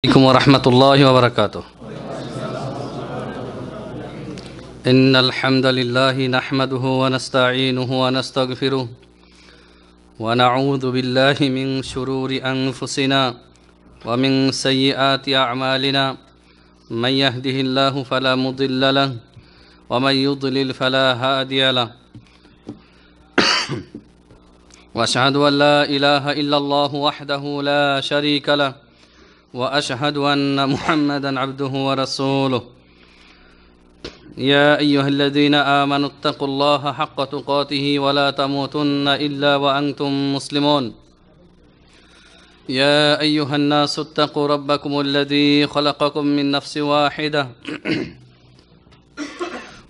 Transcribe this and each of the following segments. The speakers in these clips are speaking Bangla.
عليكم ورحمة الله وبركاته. إن الحمد لله نحمده ونستعينه ونستغفره ونعوذ بالله من شرور أنفسنا ومن سيئات أعمالنا من يهده الله فلا مضل له ومن يضلل فلا هادي له وأشهد أن لا إله إلا الله وحده لا شريك له وأشهد أن محمدًا عبده ورسوله. يا أيها الذين آمنوا اتقوا الله حق تقاته ولا تموتن إلا وأنتم مسلمون. يا أيها الناس اتقوا ربكم الذي خلقكم من نفس واحدة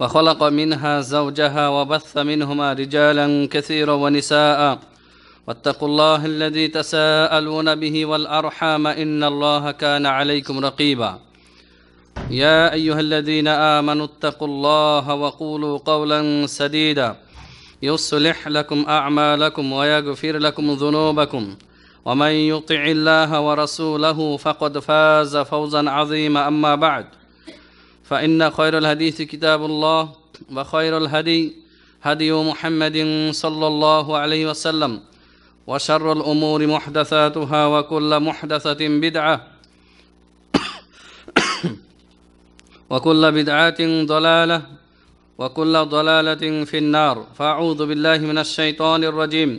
وخلق منها زوجها وبث منهما رجالا كثيرا ونساء واتقوا الله الذي تساءلون به والأرحام إن الله كان عليكم رقيبا. يا أيها الذين آمنوا اتقوا الله وقولوا قولا سديدا يصلح لكم أعمالكم ويغفر لكم ذنوبكم ومن يطع الله ورسوله فقد فاز فوزا عظيما. أما بعد فإن خير الحديث كتاب الله وخير الهدي هدي محمد صلى الله عليه وسلم وشر الأمور محدثاتها وكل محدثة بدعة وكل بدعة ضلالة وكل ضلالة في النار. فأعوذ بالله من الشيطان الرجيم.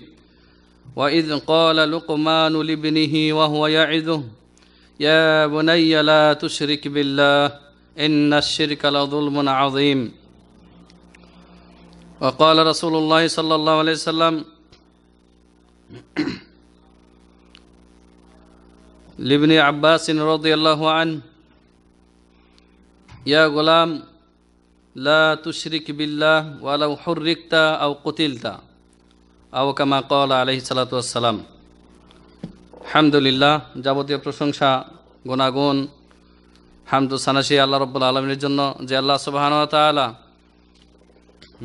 وإذ قال لقمان لابنه وهو يعظه يا بني لا تشرك بالله إن الشرك لظلم عظيم. وقال رسول الله صلى الله عليه وسلم لابن عباس رضي الله عنه يا غلام لا تشرك بالله ولو حركت أو قتلت أو كما قال عليه الصلاة والسلام. আলহামদুলিল্লাহ, যাবতীয় প্রশংসা গুণাগুণ হামদু সানাসি আল্লাহ রাব্বুল আলামিনের জন্য, যে আল্লাহ সুবহানাহু ওয়া তাআলা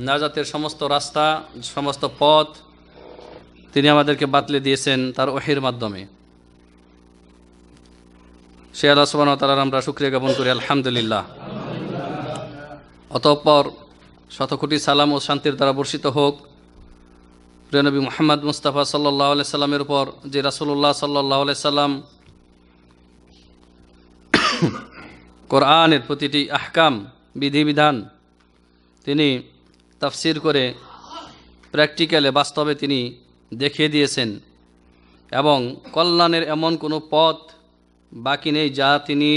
নাজাতের সমস্ত রাস্তা সমস্ত পথ তিনি আমাদেরকে বাতলে দিয়েছেন তার ওহীর মাধ্যমে। সে আল্লাহ সুবহানাহু ওয়া তাআলার আমরা শুকরিয়া জ্ঞাপন করি, আলহামদুলিল্লাহ। অতঃপর শতকোটি সালাম ও শান্তির দ্বারা বর্ষিত হোক প্রিয় নবী মুহাম্মদ মুস্তাফা সাল্লাল্লাহু আলাইহি সাল্লামের উপর, যে রাসূলুল্লাহ সাল্লাল্লাহু আলাইহি সাল্লাম কোরআনের প্রতিটি আহকাম বিধিবিধান তিনি তাফসীর করে প্র্যাকটিক্যালে বাস্তবে তিনি দেখিয়ে দিয়েছেন, এবং কল্যাণের এমন কোনো পথ বাকি নেই যা তিনি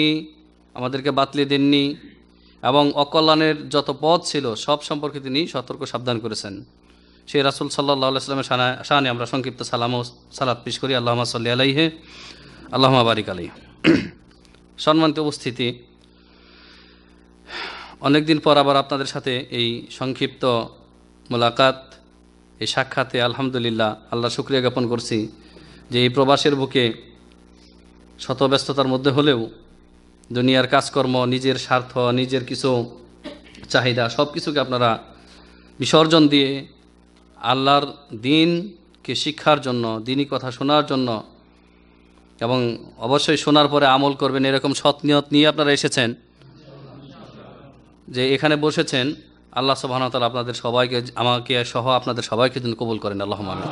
আমাদেরকে বাতলে দেননি, এবং অকল্যাণের যত পথ ছিল সব সম্পর্কে তিনি সতর্ক সাবধান করেছেন। সেই রাসূল সাল্লাল্লাহু আলাইহি সাল্লামের শানে আমরা সংক্ষিপ্ত সালাম ও সালাত পেশ করি। আল্লাহুম্মা সাল্লি আলাইহি আল্লাহুম্মা বারিক আলাইহি। সম্মানিত উপস্থিতি, অনেকদিন পর আবার আপনাদের সাথে এই সংক্ষিপ্ত মোলাকাত, এই সাক্ষাতে আলহামদুলিল্লাহ আল্লাহ শুকরিয়া জ্ঞাপন করছি যে এই প্রবাসের বুকে শত ব্যস্ততার মধ্যে হলেও দুনিয়ার কাজকর্ম, নিজের স্বার্থ, নিজের কিছু চাহিদা সব কিছুকে আপনারা বিসর্জন দিয়ে আল্লাহর দ্বীনকে শিক্ষার জন্য, দ্বীনি কথা শোনার জন্য, এবং অবশ্যই শোনার পরে আমল করবেন এরকম সৎ নিয়ত নিয়ে আপনারা এসেছেন, যে এখানে বসেছেন। আল্লাহ সুবহানাহু ওয়া তাআলা আপনাদের সবাইকে, আমাকে সহ আপনাদের সবাইকে যেন কবুল করেন, আল্লাহুম্মা আমিন।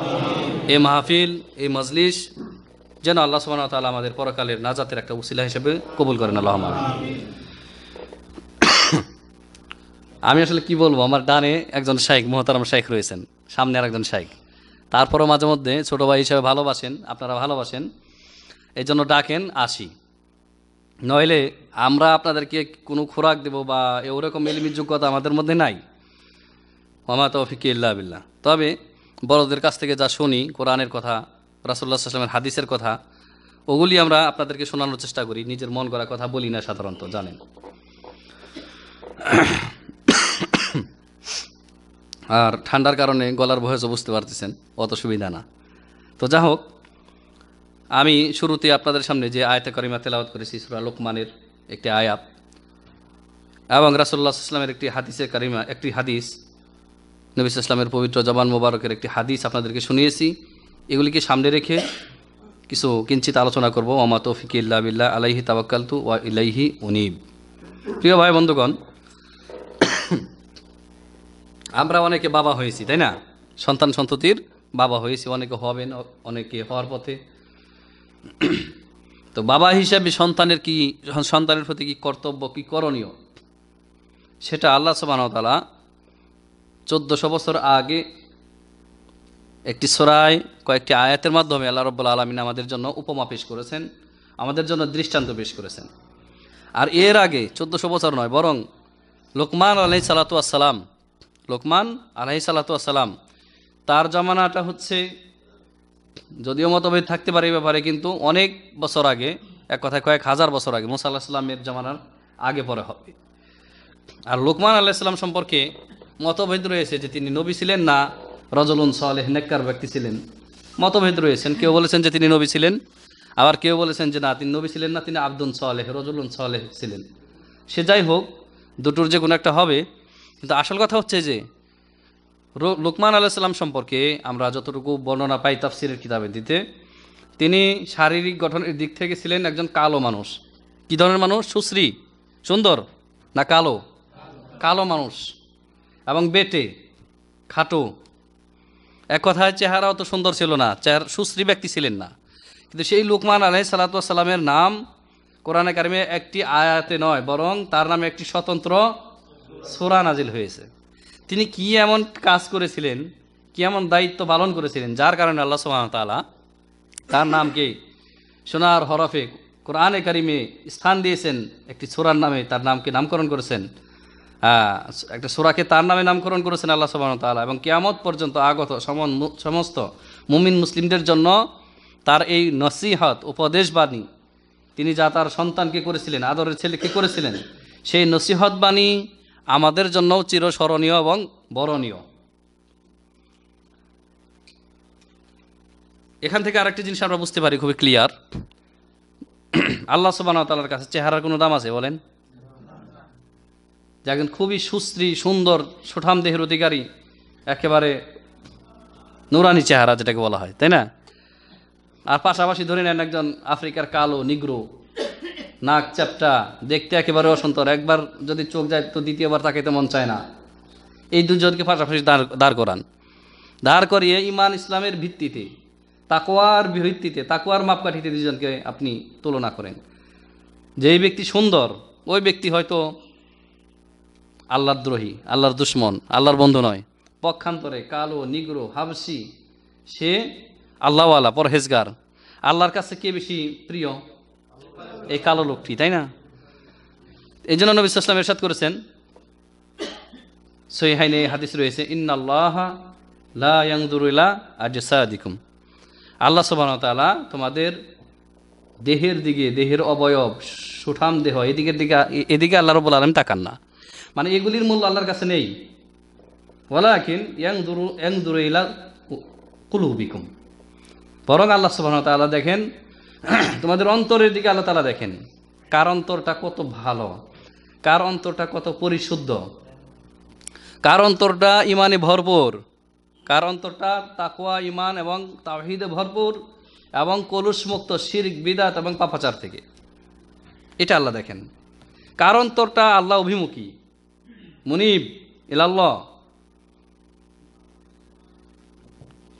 এই মাহফিল, এই মজলিস যেন আল্লাহ সুবহানাহু ওয়া তাআলা আমাদের পরকালের নাজাতের একটা উসিলা হিসেবে কবুল করেন, আল্লাহুম্মা আমিন। আমি আসলে কি বলবো, আমার ডানে একজন শাইখ, মুহতারাম শাইখ রয়েছেন, সামনে আর একজন শাইখ। তারপরও মাঝে মধ্যে ছোটো ভাই হিসেবে ভালোবাসেন, আপনারা ভালোবাসেন, এই জন্য ডাকেন, আসি। নইলে আমরা আপনাদেরকে কোনো খোরাক দেব বা ওরকম ইলমি যোগ্যতা আমাদের মধ্যে নাই। ওয়া তৌফিক ইল্লা বিল্লাহ। তবে বড়দের কাছ থেকে যা শুনি, কোরআনের কথা, রাসূলুল্লাহ সাল্লাল্লাহু আলাইহি ওয়াসাল্লামের হাদিসের কথা, ওগুলি আমরা আপনাদেরকে শোনানোর চেষ্টা করি। নিজের মন গড়া কথা বলি না সাধারণত, জানেন। আর ঠান্ডার কারণে গলার ভয়েসও বুঝতে পারতেছেন, অত সুবিধা না। তো যা হোক, আমি শুরুতে আপনাদের সামনে যে আয়াতে কারিমা তেলাওয়াত করেছি সূরা লোকমানের একটি আয়াত, এবং রাসূলুল্লাহ সাল্লাল্লাহু আলাইহি ওয়াসাল্লামের একটি হাদিসে কারিমা, একটি হাদিস, নবী সাল্লাল্লাহু আলাইহি ওয়াসাল্লামের পবিত্র জবান মোবারকের একটি হাদিস আপনাদেরকে শুনিয়েছি। এগুলিকে সামনে রেখে কিছু কিঞ্চিত আলোচনা করব। ওমা তৌফিক ইল্লা বিল্লাহ, আলাইহি তাওয়াক্কালতু ওয়া ইলাইহি উনীব। প্রিয় ভাই বন্ধুগণ, আমরা অনেকে বাবা হয়েছি, তাই না? সন্তান সন্ততির বাবা হয়েছি, অনেকে হবেন, অনেকে হওয়ার পথে। তো বাবা হিসাবে সন্তানের প্রতি কি কর্তব্য, কি করণীয়, সেটা আল্লাহ সুবহানাহু ওয়া তাআলা 1400 বছর আগে একটি সূরায় কয়েকটি আয়াতের মাধ্যমে আল্লাহ রাব্বুল আলামিন আমাদের জন্য উপমা পেশ করেছেন, আমাদের জন্য দৃষ্টান্ত পেশ করেছেন। আর এর আগে 1400 বছর নয়, বরং লোকমান আলাইহিস সালাতু ওয়াস সালাম তার জামানাটা হচ্ছে, যদিও মতভেদ থাকতে পারে এই ব্যাপারে, কিন্তু অনেক বছর আগে, এক কথায় কয়েক হাজার বছর আগে, মুসা আলাইহিস সালামের জামানার আগে পরে হবে। আর লোকমান আলাইহিস সালাম সম্পর্কে মতভেদ রয়েছে যে তিনি নবী ছিলেন না রজুলুন সালেহ, নেককার ব্যক্তি ছিলেন। মতভেদ রয়েছেন, কেউ বলেছেন যে তিনি নবী ছিলেন, আবার কেউ বলেছেন যে না, তিনি নবী ছিলেন না, তিনি আবদুন সালেহ, রজুলুন সালেহ ছিলেন। সে যাই হোক, দুটোর যে কোনো একটা হবে। কিন্তু আসল কথা হচ্ছে যে লোকমান আলাইহিস সালাম সম্পর্কে আমরা যতটুকু বর্ণনা পাই তাফসিরের কিতাবে দিতে, তিনি শারীরিক গঠনের দিক থেকে ছিলেন একজন কালো মানুষ। কী ধরনের মানুষ? সুশ্রী, সুন্দর না কালো? কালো মানুষ, এবং বেটে, খাটো। এক কথায় চেহারাও তো সুন্দর ছিল না, সুশ্রী ব্যক্তি ছিলেন না। কিন্তু সেই লোকমান আলাইহিস সালাতু ওয়াস সালামের নাম কোরআনে কারিমে একটি আয়াতে নয়, বরং তার নামে একটি স্বতন্ত্র সূরা নাজিল হয়েছে। তিনি কি এমন কাজ করেছিলেন, কি এমন দায়িত্ব পালন করেছিলেন, যার কারণে আল্লাহ সুবহানাহু ওয়া তাআলা তার নামকে সোনার হরফে কোরআনে কারিমে স্থান দিয়েছেন, একটি সূরার নামে তার নামকে নামকরণ করেছেন। একটা সূরাকে তার নামে নামকরণ করেছেন আল্লাহ সুবহানাহু ওয়া তাআলা, এবং কিয়ামত পর্যন্ত আগত সমস্ত মুমিন মুসলিমদের জন্য তার এই নসিহত, উপদেশ বাণী, তিনি যা তার সন্তানকে করেছিলেন, আদরের ছেলেকে করেছিলেন, সেই নসিহত বাণী আমাদের জন্যও চিরস্মরণীয় এবং বরণীয়। এখান থেকে আরেকটি জিনিস আমরা বুঝতে পারি খুবই ক্লিয়ার, আল্লাহ সুবহানাহু ওয়া তাআলার কাছে চেহারার কোনো দাম আছে বলেন? যে একজন খুবই সুশ্রী, সুন্দর, সুঠাম দেহের অধিকারী, একেবারে নুরানি চেহারা যেটাকে বলা হয়, তাই না? আর পাশাপাশি ধরে নেন একজন আফ্রিকার কালো নিগ্রো, নাক চ্যাপটা, দেখতে একেবারে অসন্তর, একবার যদি চোখ যায় তো দ্বিতীয়বার তাকাইতে মন চায় না। এই দুজনকে পাশাপাশি দাঁড় করিয়ে ইমান ইসলামের ভিত্তিতে, তাকওয়ার ভিত্তিতে, তাকওয়ার মাপকাঠিতে দুজনকে আপনি তুলনা করেন। যেই ব্যক্তি সুন্দর, ওই ব্যক্তি হয়তো আল্লাহর দ্রোহী, আল্লাহর দুশ্মন, আল্লাহর বন্ধু নয়। পক্ষান্তরে কালো নিগ্রো হাবশি, সে আল্লাহওয়ালা, পরহেজগার। আল্লাহর কাছে কে বেশি প্রিয়? এই কালো লোকটি, তাই না? এই জন্য নবী সাল্লাল্লাহু আলাইহি ওয়াসাল্লাম ইরশাদ করেছেন, সহিহাইনে হাদিস রয়েছে, ইন্নাল্লাহা লা ইয়ানজুরু ইলা আজসাদিকুম, আল্লাহ সুবহানাহু ওয়া তাআলা তোমাদের দেহের দিকে, দেহের অবয়ব, সুঠাম দেহ, এদিকে আল্লাহ রাব্বুল আলামিন তাকান না। মানে এগুলির মূল্য আল্লাহর কাছে নেই। ওয়ালাকিন ইয়ানজুরু ইলা কুলুবিকুম, বরং আল্লাহ সুবহানাহু ওয়া তাআলা দেখেন তোমাদের অন্তরের দিকে। আল্লাহ তাআলা দেখেন কার অন্তরটা কত ভালো, কার অন্তরটা কত পরিশুদ্ধ, কার অন্তরটা ইমানে ভরপুর, কার অন্তরটা তাকওয়া, ইমান এবং তাওহীদে ভরপুর, এবং কলুষমুক্ত শিরক, বিদআত এবং পাপাচার থেকে। এটা আল্লাহ দেখেন। কার অন্তরটা আল্লাহ অভিমুখী, মুনিব ইলাল্লাহ,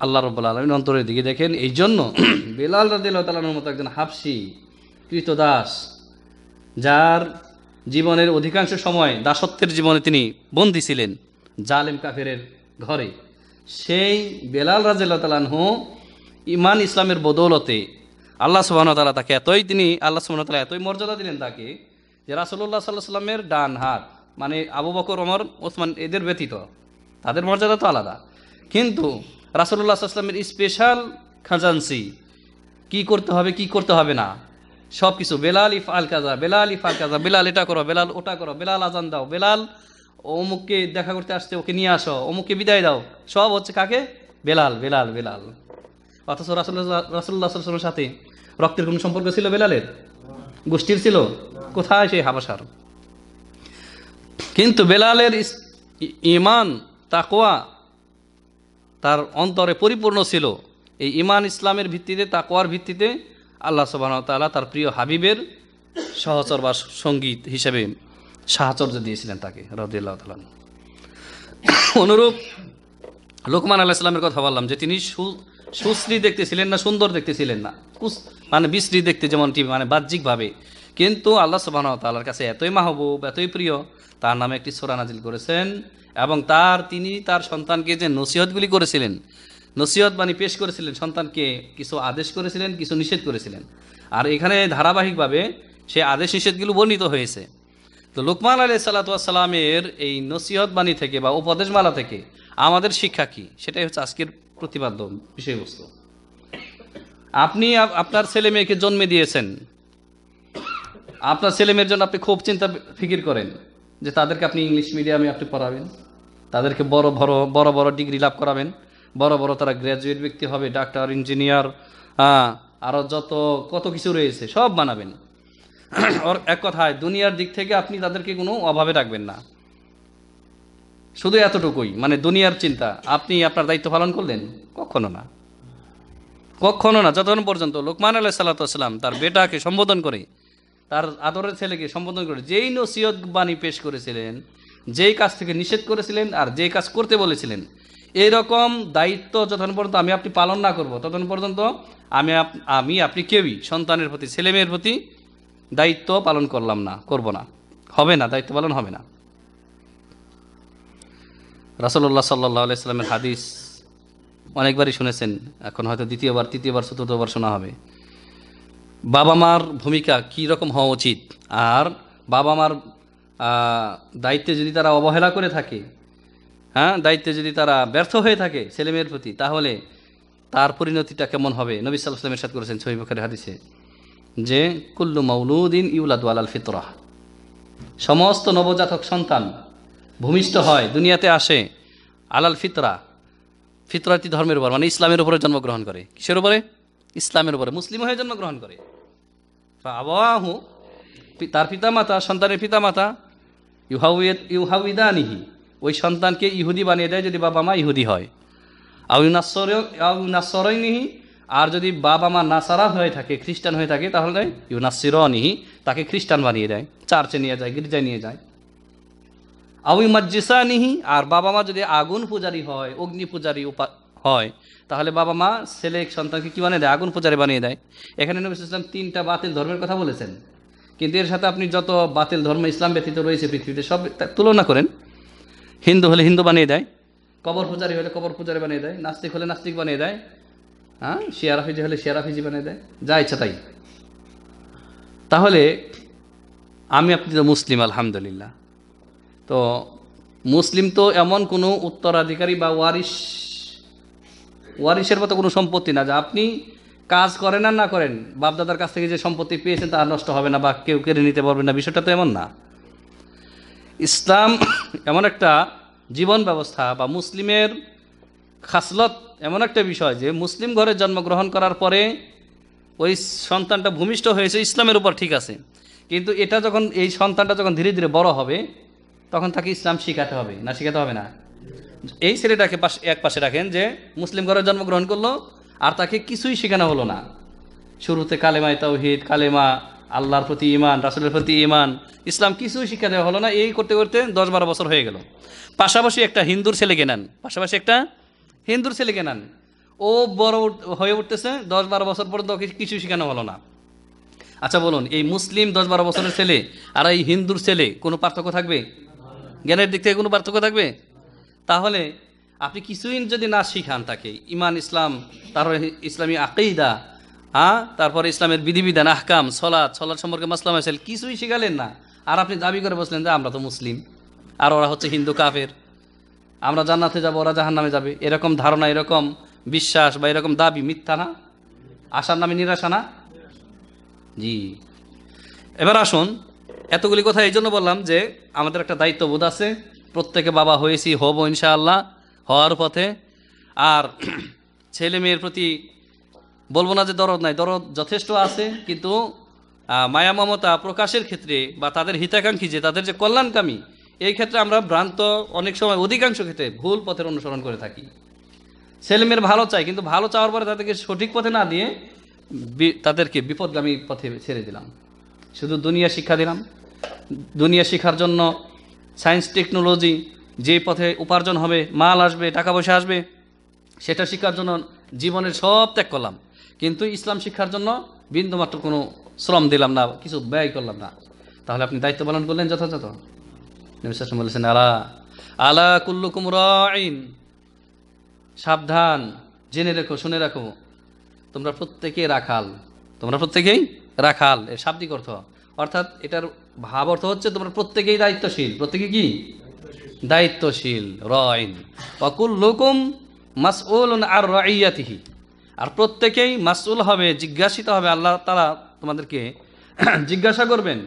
আল্লাহ রাব্বুল আলামিন অন্তরের দিকে দেখেন। এই জন্য বেলাল রাদিয়াল্লাহু তাআলার মতো একজন হাবশী কৃতদাস, যার জীবনের অধিকাংশ সময় দাসত্বের জীবনে তিনি বন্দী ছিলেন জালেম কাফেরের ঘরে, সেই বেলাল রাদিয়াল্লাহু তাআলা আনহু ইমান ইসলামের বদৌলতে আল্লাহ সুবহানাহু ওয়া তাআলা তাকে আল্লাহ সুবহানাহু ওয়া তাআলা এতই মর্যাদা দিলেন তাকে, যে রাসূলুল্লাহ সাল্লাল্লাহু আলাইহি ওয়াসাল্লামের ডান হাত, মানে আবু বকর, ওমর, ওসমান, এদের ব্যতীত তাদের মর্যাদা তো আলাদা, কিন্তু রাসূলুল্লাহ সাল্লাল্লাহু আলাইহি ওয়াসাল্লামের স্পেশাল খাজানসি, কি করতে হবে কি করতে হবে না সব কিছু। বেলাল ইফআল কাজা, বেলাল ইফআল কাজা, বেলাল এটা করো, বেলাল ওটা করো, বেলাল আজান দাও, বেলাল অমুককে দেখা করতে আসছে ওকে নিয়ে আসো, অমুককে বিদায় দাও, সব হচ্ছে কাকে? বেলাল, বেলাল, বেলাল। অথচ রাসূলুল্লাহ সাল্লাল্লাহু আলাইহি ওয়াসাল্লামের সাথে রক্তের কোন সম্পর্ক ছিল বেলালের? গোষ্ঠীর ছিল? কোথায়? সেই হাবাসার। কিন্তু বেলালের ঈমান, তাকওয়া তার অন্তরে পরিপূর্ণ ছিল, এই ঈমান ইসলামের ভিত্তিতে, তাকওয়ার ভিত্তিতে আল্লাহ সুবহানাহু ওয়া তাআলা তার প্রিয় হাবিবের সহচর বা সঙ্গীত হিসেবে সাহচর্য দিয়েছিলেন তাকে রাদিয়াল্লাহু তাআলা। অনুরূপ লোকমান আলাইহিস সালামের কথা বললাম যে তিনি সুশ্রী দেখতে ছিলেন না, সুন্দর দেখতে ছিলেন না, মানে বিশ্রী দেখতে, যেমনটি মানে বাহ্যিকভাবে, কিন্তু আল্লাহ সুবহানাহু ওয়া তাআলার কাছে এতই মাহবুব, এতই প্রিয়, তার নামে একটি সূরা নাজিল করেছেন। এবং তিনি তার সন্তানকে যে নসিহতগুলি করেছিলেন, নসিহত বাণী পেশ করেছিলেন, সন্তানকে কিছু আদেশ করেছিলেন, কিছু নিষেধ করেছিলেন। আর এখানে ধারাবাহিকভাবে সে আদেশ নিষেধগুলো বর্ণিত হয়েছে। তো লোকমান আলাইহিস সালাতু ওয়াস সালামের এই নসিহত বাণী থেকে বা উপদেশমালা থেকে আমাদের শিক্ষা কি, সেটাই হচ্ছে আজকের প্রতিপাদ্য বিষয়বস্তু। আপনি আপনার ছেলে মেয়েকে জন্মে দিয়েছেন, আপনার ছেলে মেয়ের জন্য আপনি খুব চিন্তা ফিকির করেন যে তাদেরকে আপনি ইংলিশ মিডিয়ামে আপনি পড়াবেন, তাদেরকে বড় বড় ডিগ্রি লাভ করাবেন, বড় বড় তারা গ্র্যাজুয়েট ব্যক্তি হবে, ডাক্তার, ইঞ্জিনিয়ার, আরও কত কিছু রয়েছে সব বানাবেন। ওর এক কথায় দুনিয়ার দিক থেকে আপনি তাদেরকে কোনো অভাবে রাখবেন না। শুধু এতটুকুই, মানে দুনিয়ার চিন্তা। আপনি আপনার দায়িত্ব পালন করলেন? কখনো না, কখনো না। যতক্ষণ পর্যন্ত লোকমান আলাইহিস সালাতু ওয়াস সালাম তার বেটাকে সম্বোধন করে, তার আদরের ছেলেকে সম্বোধন করে যেই নসিহত বাণী পেশ করেছিলেন, যেই কাজ থেকে নিষেধ করেছিলেন আর যেই কাজ করতে বলেছিলেন, এইরকম দায়িত্ব যতক্ষণ পর্যন্ত আপনি পালন না করব, ততক্ষণ পর্যন্ত আপনি কেউই সন্তানের প্রতি, ছেলে মেয়ের প্রতি দায়িত্ব পালন করব না, হবে না, দায়িত্ব পালন হবে না। রাসূলুল্লাহ সাল্লাল্লাহু আলাইহি সাল্লামের হাদিস অনেকবারই শুনেছেন, এখন হয়তো দ্বিতীয়বার, তৃতীয়বার, চতুর্থবার শোনা হবে। বাবা মার ভূমিকা কী রকম হওয়া উচিত, আর বাবা মার দায়িত্বে যদি তারা অবহেলা করে থাকে, দায়িত্বে যদি তারা ব্যর্থ হয়ে থাকে ছেলে মেয়ের প্রতি, তাহলে তার পরিণতিটা কেমন হবে। নবী সাল্লাল্লাহু আলাইহি ওয়াসাল্লাম ইরশাদ করেছেন সহিহ বুখারী হাদিসে যে কুল্লু মাউলুদিন ইউলাদু আলাল ফিতরাহ, সমস্ত নবজাতক সন্তান ভূমিষ্ঠ হয়, দুনিয়াতে আসে আলাল ফিতরা, ফিতরাতি ধর্মের উপর, মানে ইসলামের উপরে জন্মগ্রহণ করে। কিসের উপরে? ইসলামের উপরে, মুসলিম হয়ে জন্মগ্রহণ করে। আবাহু, তার পিতামাতা, সন্তানের পিতামাতা, ইউহাউইদানিহি, ওই সন্তানকে ইহুদি বানিয়ে দেয় যদি বাবা মা ইহুদি হয়। আউ নাসরাইনিহি, আর যদি বাবা মা নাসারা হয়ে থাকে, খ্রিস্টান হয়ে থাকে, তাহলে ইউনাসসিরানিহি, তাকে খ্রিস্টান বানিয়ে দেয়, চার্চে নিয়ে যায়, গির্জায় নিয়ে যায়। আউ ইউমাজ্জিসানিহি, আর বাবা মা যদি আগুন পূজারী হয়, অগ্নি পূজারী হয়, তাহলে বাবা মা ছেলে সন্তানকে কি বানিয়ে দেয়? আগুন পূজারী বানিয়ে দেয়। এখানে নবী সাল্লাল্লাহু আলাইহি ওয়াসাল্লাম 3টা বাতিল ধর্মের কথা বলেছেন, কিন্তু এর সাথে আপনি যত বাতিল ধর্ম ইসলাম ব্যতীত রয়েছে পৃথিবীতে সব তুলনা করেন। হিন্দু হলে হিন্দু বানিয়ে দেয়, কবর পূজারী হলে কবর পূজারী বানিয়ে দেয়, নাস্তিক হলে নাস্তিক বানিয়ে দেয়, শিয়ারাফিজি হলে শিয়ারাফিজি বানিয়ে দেয়, যা ইচ্ছা তাই। তাহলে আপনি তো মুসলিম, আলহামদুলিল্লাহ। তো মুসলিম তো এমন কোনো উত্তরাধিকারী বা ওয়ারিশের মতো কোনো সম্পত্তি না যে আপনি কাজ করেন আর না করেন, বাপদাদার কাছ থেকে যে সম্পত্তি পেয়েছেন তা নষ্ট হবে না বা কেউ কেড়ে নিতে পারবে না, বিষয়টা তো এমন না। ইসলাম এমন একটা জীবন ব্যবস্থা বা মুসলিমের খাসলত এমন একটা বিষয় যে মুসলিম ঘরে জন্মগ্রহণ করার পরে ওই সন্তানটা ভূমিষ্ঠ হয়েছে ইসলামের উপর, ঠিক আছে, কিন্তু এই সন্তানটা যখন ধীরে ধীরে বড় হবে তখন তাকে ইসলাম শিখাতে হবে না, শিখাতে হবে না? এই ছেলেটাকে এক পাশে রাখেন যে মুসলিম ঘরে জন্মগ্রহণ করলো আর তাকে কিছুই শেখানো হলো না। শুরুতে কালেমায়ে তাওহীদ, কালেমা, আল্লাহর প্রতি ঈমান, রাসূলের প্রতি ঈমান, ইসলাম কিছুই শিক্ষা দেওয়া হলো না। এই করতে করতে 10-12 বছর হয়ে গেল। পাশাপাশি একটা হিন্দুর ছেলেকে নেন, ও বড় হয়ে উঠতেছে, 10-12 বছর পর্যন্ত কিছু শেখানো হলো না। আচ্ছা বলুন, এই মুসলিম 10-12 বছরের ছেলে আর এই হিন্দুর ছেলে কোনো পার্থক্য থাকবে? জ্ঞানের দিক থেকে কোনো পার্থক্য থাকবে? তাহলে আপনি কিছুই যদি না শিখান তাকে, ঈমান, ইসলাম, তারপরে ইসলামী আকীদা, তারপরে ইসলামের বিধিবিধান, আহকাম, সলাৎ সম্পর্কে মাসলা মাসাইল কিছুই শিখালেন না, আর আপনি দাবি করে বসলেন যে আমরা তো মুসলিম আর ওরা হচ্ছে হিন্দু কাফের, আমরা জান্নাতে যাব ওরা জাহান্নামে যাবে, এরকম ধারণা, এরকম বিশ্বাস বা এরকম দাবি মিথ্যা না? আশার নামে নিরাশা না? জি। এবার আসুন, এতগুলি কথা এই জন্য বললাম যে আমাদের একটা দায়িত্ববোধ আছে, প্রত্যেকে বাবা হয়েছি, হব ইনশাআল্লাহ, হওয়ার পথে। আর ছেলে মেয়ের প্রতি বলবো না যে দরদ নাই, দরদ যথেষ্ট আছে, কিন্তু মায়া মমতা প্রকাশের ক্ষেত্রে বা তাদের হিতাকাঙ্ক্ষী যে তাদের যে কল্যাণকামী, এই ক্ষেত্রে আমরা ভ্রান্ত, অনেক সময় অধিকাংশ ক্ষেত্রে ভুল পথের অনুসরণ করে থাকি। ছেলেমেয়ের ভালো চাই, কিন্তু ভালো চাওয়ার পরে তাদেরকে সঠিক পথে না দিয়ে তাদেরকে বিপদগামী পথে ছেড়ে দিলাম। শুধু দুনিয়া শিক্ষা দিলাম, দুনিয়া শিক্ষার জন্য সায়েন্স টেকনোলজি, যে পথে উপার্জন হবে, মাল আসবে, টাকা পয়সা আসবে, সেটা শিক্ষার জন্য জীবনের সব ত্যাগ করলাম, কিন্তু ইসলাম শিক্ষার জন্য বিন্দুমাত্র কোনো শ্রম দিলাম না, কিছু ব্যয় করলাম না। তাহলে আপনি দায়িত্ব পালন করলেন যথাযথ? নবী সাল্লাল্লাহু আলাইহি ওয়াসাল্লাম বলেছেন, আলা আলা কুল্লুকুম রাঈন, সাবধান, জেনে রেখো, শুনে রাখো, তোমরা প্রত্যেকেই রাখাল। তোমরা প্রত্যেকেই রাখাল, এর শাব্দিক অর্থ, অর্থাৎ এটার ভাব অর্থ হচ্ছে তোমরা প্রত্যেকেই দায়িত্বশীল। প্রত্যেকে কি দায়িত্বশীল? রাঈন ওয়া কুল্লুকুম মাসউলুন আর রাইয়াতিহি, আর প্রত্যেকেই মাসউল হবে, জিজ্ঞাসিত হবে। আল্লাহ তাআলা তোমাদেরকে জিজ্ঞাসা করবেন,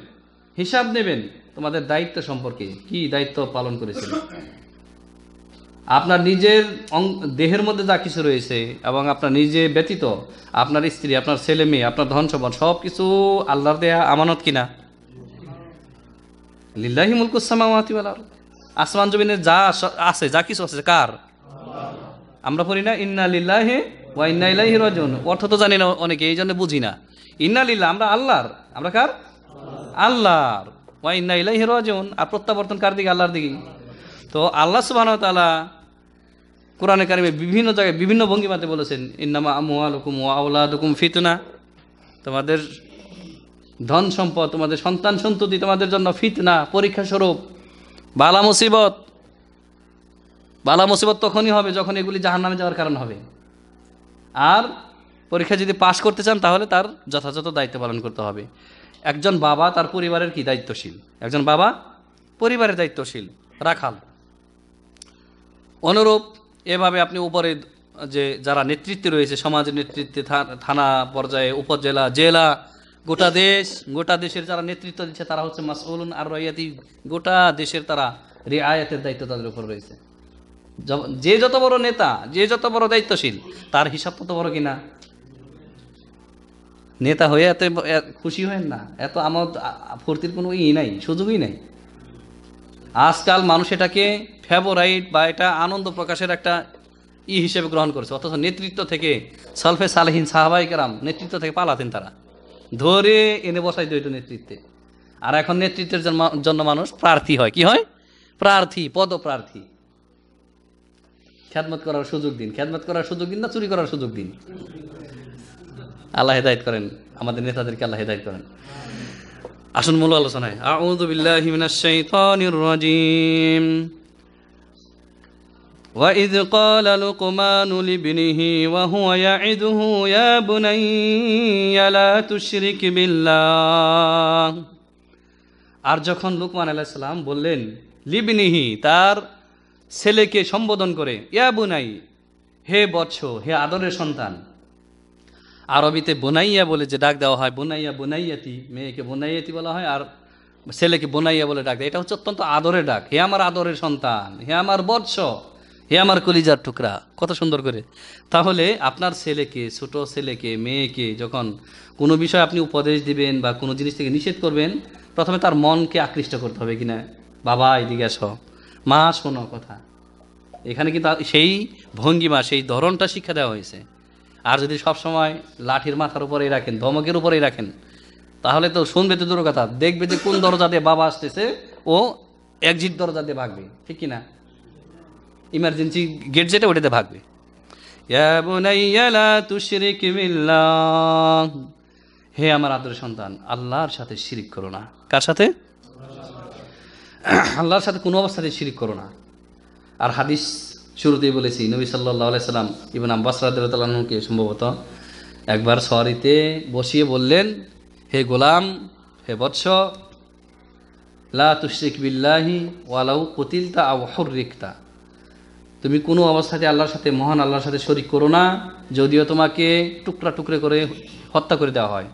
হিসাব নেবেন তোমাদের দায়িত্ব সম্পর্কে, কি দায়িত্ব পালন করেছিল। আপনার নিজের দেহের মধ্যে যা কিছু রয়েছে এবং আপনার নিজে ব্যতীত আপনার স্ত্রী, আপনার ছেলে মেয়ে, আপনার ধন সম্পদ সব কিছু আল্লাহর দেয়া আমানত কিনা? লিল্লাহি মুলকুস সামাওয়াতি ওয়াল আরদ, আসমান জমিনে যা আছে, যা কিছু আছে কার? আমরা পড়ি না ইন্না লিল্লাহি ওয়া ইন্না ইলাইহি রাজিউন, অর্থ তো জানি না অনেকে, এই জন্য বুঝি না। ইন্না লিল্লাহ, আমরা আল্লাহর, আমরা কার? আল্লাহর। ওয়া ইন্না ইলাইহি রাজিউন, আর প্রত্যাবর্তন কার দিকে? আল্লাহর দিকে। তো আল্লাহ সুবহানাহু ওয়া তাআলা কোরআনে কারিমে বিভিন্ন জায়গায় বিভিন্ন ভঙ্গিমাতে বলেছেন, ইন্নামা আমওয়ালুকুম ওয়া আওলাদুকুম ফিতনা, তোমাদের ধন সম্পদ, তোমাদের সন্তান সন্ততি তোমাদের জন্য ফিতনা, পরীক্ষা স্বরূপ, বালা মুসিবত। বালা মুসিবত তখনই হবে যখন এগুলি জাহান্নামে যাওয়ার কারণ হবে। আর পরীক্ষা যদি পাশ করতে চান তাহলে তার যথাযথ দায়িত্ব পালন করতে হবে। একজন বাবা তার পরিবারের কি দায়িত্বশীল? একজন বাবা পরিবারের দায়িত্বশীল, রাখাল। অনুরূপ এভাবে আপনি উপরে যে যারা নেতৃত্বে রয়েছে, সমাজের নেতৃত্বে, থানা পর্যায়ে, উপজেলা, জেলা, গোটা দেশের যারা নেতৃত্ব দিচ্ছে তারা হচ্ছে মাসউলুন আর রাইয়াতি, গোটা দেশের তারা রিআয়াতের দায়িত্ব তাদের উপর রয়েছে। যে যত বড় নেতা, যে যত বড় দায়িত্বশীল, তার হিসাব তত বড় কিনা? নেতা হয়ে এত খুশি হয়েন না, এত আমার ফুর্তির কোনো নাই, সুযোগই নাই। আজকাল মানুষ এটাকে ফেভারাইট বা এটা আনন্দ প্রকাশের একটা হিসেবে গ্রহণ করেছে, অথচ নেতৃত্ব থেকে সালফে সালেহিন সাহাবায়ে কেরাম নেতৃত্ব থেকে পালাতেন, তারা ধরে এনে বসাই দিত নেতৃত্বে। আর এখন নেতৃত্বের জন্য মানুষ প্রার্থী হয়। কি হয়? প্রার্থী, পদপ্রার্থী। খেদমত করার সুযোগ দিন, খেদমত করার সুযোগ দিন না চুরি করার সুযোগ দিন। আল্লাহ হেদায়েত করেন, আমাদের নেতাদেরকে আল্লাহ হেদায়েত করেন। আসুন মূল আলোচনায়। আউযু বিল্লাহি মিনাশ শাইতানির রাজীম। وَإِذْ قَالَ لُقْمَانُ لِابْنِهِ وَهُوَ يَعِظُهُ يَا بُنَيَّ لَا تُشْرِكْ بِاللَّهِ, আর যখন লুকমান আলাইহিস সালাম বললেন লিবনিহি, তার ছেলেকে সম্বোধন করে, ইয়া বুনাই, হে বৎস, হে আদরের সন্তান। আরবিতে বুনাইয়া বলে যে ডাক দেওয়া হয়, বুনাইয়া, বুনাইয়াতি, মেয়েকে বুনাইয়াতি বলা হয়, আর ছেলেকে বুনাইয়া বলে ডাক দেয়। এটা হচ্ছে অত্যন্ত আদরের ডাক। হে আমার আদরের সন্তান, হে আমার বৎস, হে আমার কলিজার টুকরা, কত সুন্দর করে। তাহলে আপনার ছেলেকে, ছোট ছেলেকে, মেয়েকে যখন কোনো বিষয় আপনি উপদেশ দিবেন বা কোনো জিনিস থেকে নিষেধ করবেন, প্রথমে তার মনকে আকৃষ্ট করতে হবে কিনা, বাবা এদিকে আসো, মা শোনো কথা। এখানে কিন্তু সেই ভঙ্গিমা, সেই ধরনটা শিক্ষা দেওয়া হয়েছে। আর যদি সবসময় লাঠির মাথার উপরেই রাখেন, ধমকের উপরেই রাখেন, তাহলে তো শুনবে তো দূর কথা, দেখবে যে কোন দরজা দিয়ে বাবা আসতেছে, ও এক্সিট দরজা দিয়ে ভাগবে, ঠিক কিনা? ইমার্জেন্সি গেট যেটা ওটাতে ভাগবে। ইয়া বুনাইয়া লা তুশরিক বিল্লাহ, হে আমার আদরের সন্তান, আল্লাহর সাথে শিরিক করো না। কার সাথে? আল্লাহর সাথে কোনো অবস্থাতে শিরিক করো না। আর হাদিস শুরুতেই বলেছি, নবী সাল্লাল্লাহু আলাইহি সাল্লাম ইবনে আব্বাস রাদিয়াল্লাহু আনহুকে সম্ভবত একবার সওয়ারিতে বসিয়ে বললেন, হে গোলাম, হে বৎস, লা তুশরিক বিল্লাহি ওয়ালাউ কুতিলতা আও হুররিকতা, তুমি কোনো অবস্থাতে আল্লাহর সাথে, মহান আল্লাহর সাথে শরিক করো না, যদিও তোমাকে টুকরা টুকরে করে হত্যা করে দেওয়া হয়,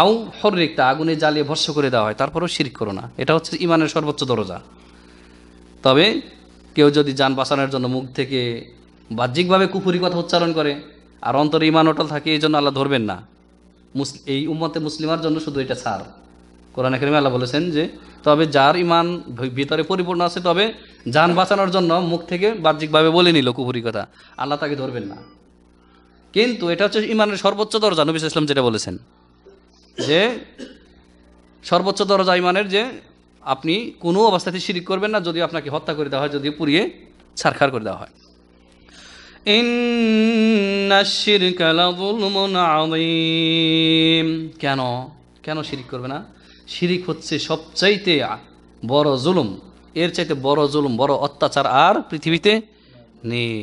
আও হুররিকতা, আগুনে জ্বালিয়ে ভস্ম করে দেওয়া হয়, তারপরেও শিরক করো না। এটা হচ্ছে ইমানের সর্বোচ্চ দরজা। তবে কেউ যদি যান বাঁচানোর জন্য মুখ থেকে বাহ্যিকভাবে কুফরি কথা উচ্চারণ করে আর অন্তরে ইমান অটল থাকে, এই জন্য আল্লাহ ধরবেন না। এই উম্মতে মুসলিমার জন্য শুধু এটা ছাড়। কোরআনে কারিমে আল্লাহ বলেছেন যে তবে যার ইমান ভিতরে পরিপূর্ণ আছে, তবে যান বাঁচানোর জন্য মুখ থেকে বাহ্যিকভাবে বলে নিল কুফরি কথা, আল্লাহ তাকে ধরবেন না। কিন্তু এটা হচ্ছে ইমানের সর্বোচ্চ দরজা। নবী সাল্লাল্লাহু আলাইহি ওয়াসাল্লাম যেটা বলেছেন যে সর্বোচ্চ দরজা ইমানের, যে আপনি কোনো অবস্থাতে শিরিক করবেন না, যদিও আপনাকে হত্যা করে দেওয়া হয়, যদিও পুড়িয়ে ছারখার করে দেওয়া হয়। ইন্নাশ শিরকা লাযুলমুন আযীম। কেন কেন শিরিক করবে না? শিরিক হচ্ছে সবচাইতে বড় জুলুম। এর চাইতে বড় জুলুম, বড় অত্যাচার আর পৃথিবীতে নেই।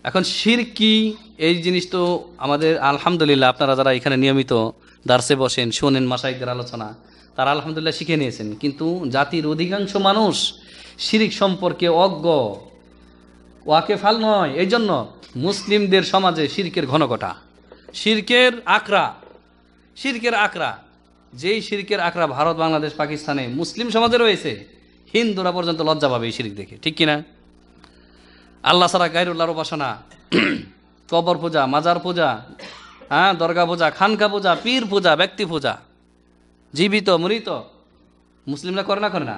এখন শিরক কি, এই জিনিস তো আমাদের আলহামদুলিল্লাহ আপনারা যারা এখানে নিয়মিত দার্সে বসেন, শোনেন মাশায়েখদের আলোচনা, তারা আলহামদুলিল্লাহ শিখে নিয়েছেন। কিন্তু জাতির অধিকাংশ মানুষ শিরক সম্পর্কে অজ্ঞ, ওয়াকেফাল নয়। এই জন্য মুসলিমদের সমাজে শিরকের ঘনঘটা, শিরকের আকড়া, শিরকের আকড়া, যেই শিরকের আকড়া ভারত, বাংলাদেশ, পাকিস্তানে মুসলিম সমাজে রয়েছে, হিন্দুরা পর্যন্ত লজ্জা পাবে এই শিরক দেখে, ঠিক কিনা? আল্লাহ ছাড়া গায়রুল্লাহর উপাসনা, কবর পূজা, মাজার পূজা, হ্যাঁ, দরগা পূজা, খানকা পূজা, পীর পূজা, ব্যক্তি পূজা, জীবিত মৃত মুসলিমরা করে না? করে না?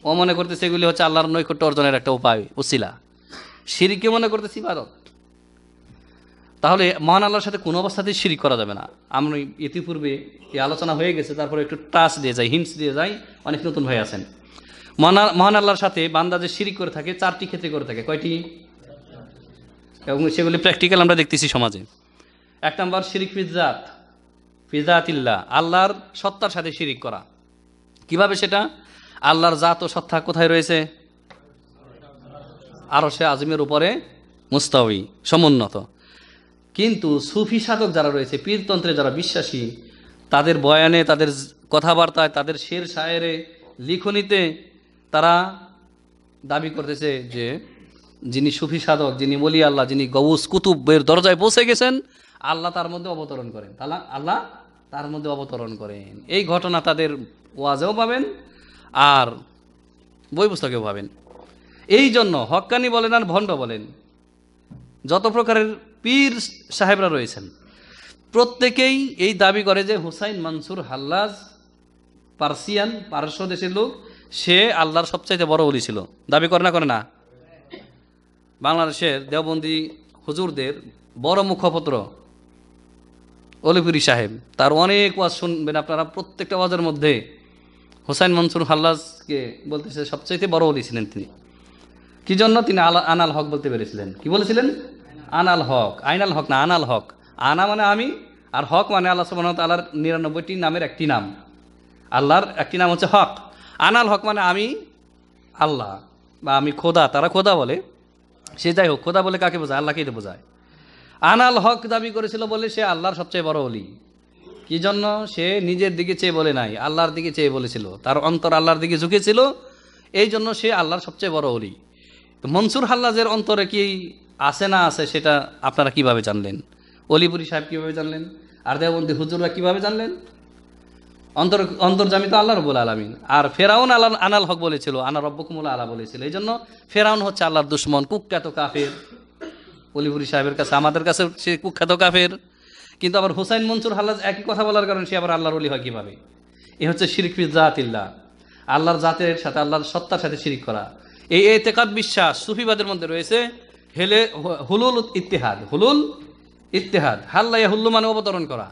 ও মনে করতেছে এগুলি হচ্ছে আল্লাহর নৈকট্য অর্জনের একটা উপায়, উসিলা। শিরকে মনে করতেছি ইবাদত। তাহলে মহান আল্লাহর সাথে কোনো অবস্থাতেই শিরিক করা যাবে না। আমরা ইতিপূর্বে এই আলোচনা হয়ে গেছে, তারপরে একটু টাচ দিয়ে যাই, হিন্টস দিয়ে যাই। অনেক নতুন ভাই আছেন। মহান আল্লাহর সাথে বান্দা যে শিরিক করে থাকে 4টি ক্ষেত্রে করে থাকে। কয়টি? এবং সেগুলি প্র্যাকটিক্যাল আমরা দেখতেছি সমাজে। 1 নম্বর শিরিক ফিজাত, ফিজাতিল্লাহ, আল্লাহর সত্তার সাথে শিরিক করা। কিভাবে সেটা? আল্লাহর জাত ও সত্তা কোথায় রয়েছে? আরশে আজিমের উপরে মুস্তাওয়ী, সমুন্নত। কিন্তু সুফি সাধক যারা রয়েছে, পীরতন্ত্রে যারা বিশ্বাসী, তাদের বয়ানে, তাদের কথাবার্তায়, তাদের শের শায়েরে, লিখনিতে তারা দাবি করতেছে যে যিনি সুফি সাধক, যিনি ওলি আল্লাহ, যিনি গৌস কুতুবের দরজায় পৌঁছে গেছেন, আল্লাহ তার মধ্যে অবতরণ করেন, আল্লাহ তার মধ্যে অবতরণ করেন। এই ঘটনা তাদের ওয়াজেও পাবেন আর বই পুস্তকেও পাবেন। এই জন্য হক্কানি বলেন আর ভণ্ড বলেন, যত প্রকারের পীর সাহেবরা রয়েছেন, প্রত্যেকেই এই দাবি করে যে হুসাইন মানসুর হাল্লাজ, পার্সিয়ান, পারস্য দেশের লোক, সে আল্লাহর সবচাইতে বড় ওলি ছিল। দাবি করে না? করে না? বাংলাদেশের দেওবন্দি হুজুরদের বড় মুখপত্র অলিপুরি সাহেব, তার অনেক ওয়াজ শুনবেন আপনারা। প্রত্যেকটা ওয়াজের মধ্যে হুসাইন মানসুর হাল্লাজকে বলতেছে সবচাইতে বড় ওলি ছিলেন তিনি। কি জন্য? তিনি আনাল হক বলতে পেরেছিলেন। কি বলেছিলেন? আনাল হক, আইনাল হক না, আনাল হক। আনা মানে আমি, আর হক মানে আল্লাহ সুবহানাহু ওয়া তাআলার 99টি নামের একটি নাম। আল্লাহর একটি নাম হচ্ছে হক। আনাল হক মানে আমি আল্লাহ বা আমি খোদা, তারা খোদা বলে। সে যাই হোক, খোদা বলে কাকে বোঝায়? আল্লাহকেই তো বোঝায়। আনাল হক দাবি করেছিল বলে সে আল্লাহর সবচেয়ে বড় ওলি। কি জন্য? সে নিজের দিকে চেয়ে বলে নাই, আল্লাহর দিকে চেয়ে বলেছিল। তার অন্তর আল্লাহর দিকে ঝুঁকেছিল, এই জন্য সে আল্লাহর সবচেয়ে বড় ওলি। তো মনসুর হাল্লাজের অন্তরে কি আছে না আছে সেটা আপনারা কিভাবে জানলেন? অলিপুরি সাহেব কিভাবে জানলেন? আর দেওবন্দি হুজুররা কিভাবে জানলেন? অন্তর্জামিত আল্লাহ রাব্বুল আলামিন। আর ফেরাউন আনাল হক বলেছিল, আনা রব্বুকুমুল আলা বলেছিল। এই জন্য ফেরাউন হচ্ছে আল্লাহর দুশমন, কুখ্যাত কাফের। অলিপুরি সাহেবের কাছে, আমাদের কাছে সে কুখ্যাত কাফের। কিন্তু আবার হুসাইন মনসুর হাল্লাজ একই কথা বলার কারণে সে আবার আল্লাহর ওলি হয় কিভাবে? এ হচ্ছে শিরক ফি যাতিল্লাহ, আল্লাহর জাতের সাথে, আল্লাহর সত্তার সাথে শিরিক করা। এই এতেকাদ বিশ্বাস সুফিবাদের মধ্যে রয়েছে। হুলুল ইত্তেহাদ, হুলুল ইত্তেহাদ, হাল্লা হুল্লু মানে অবতরণ করা,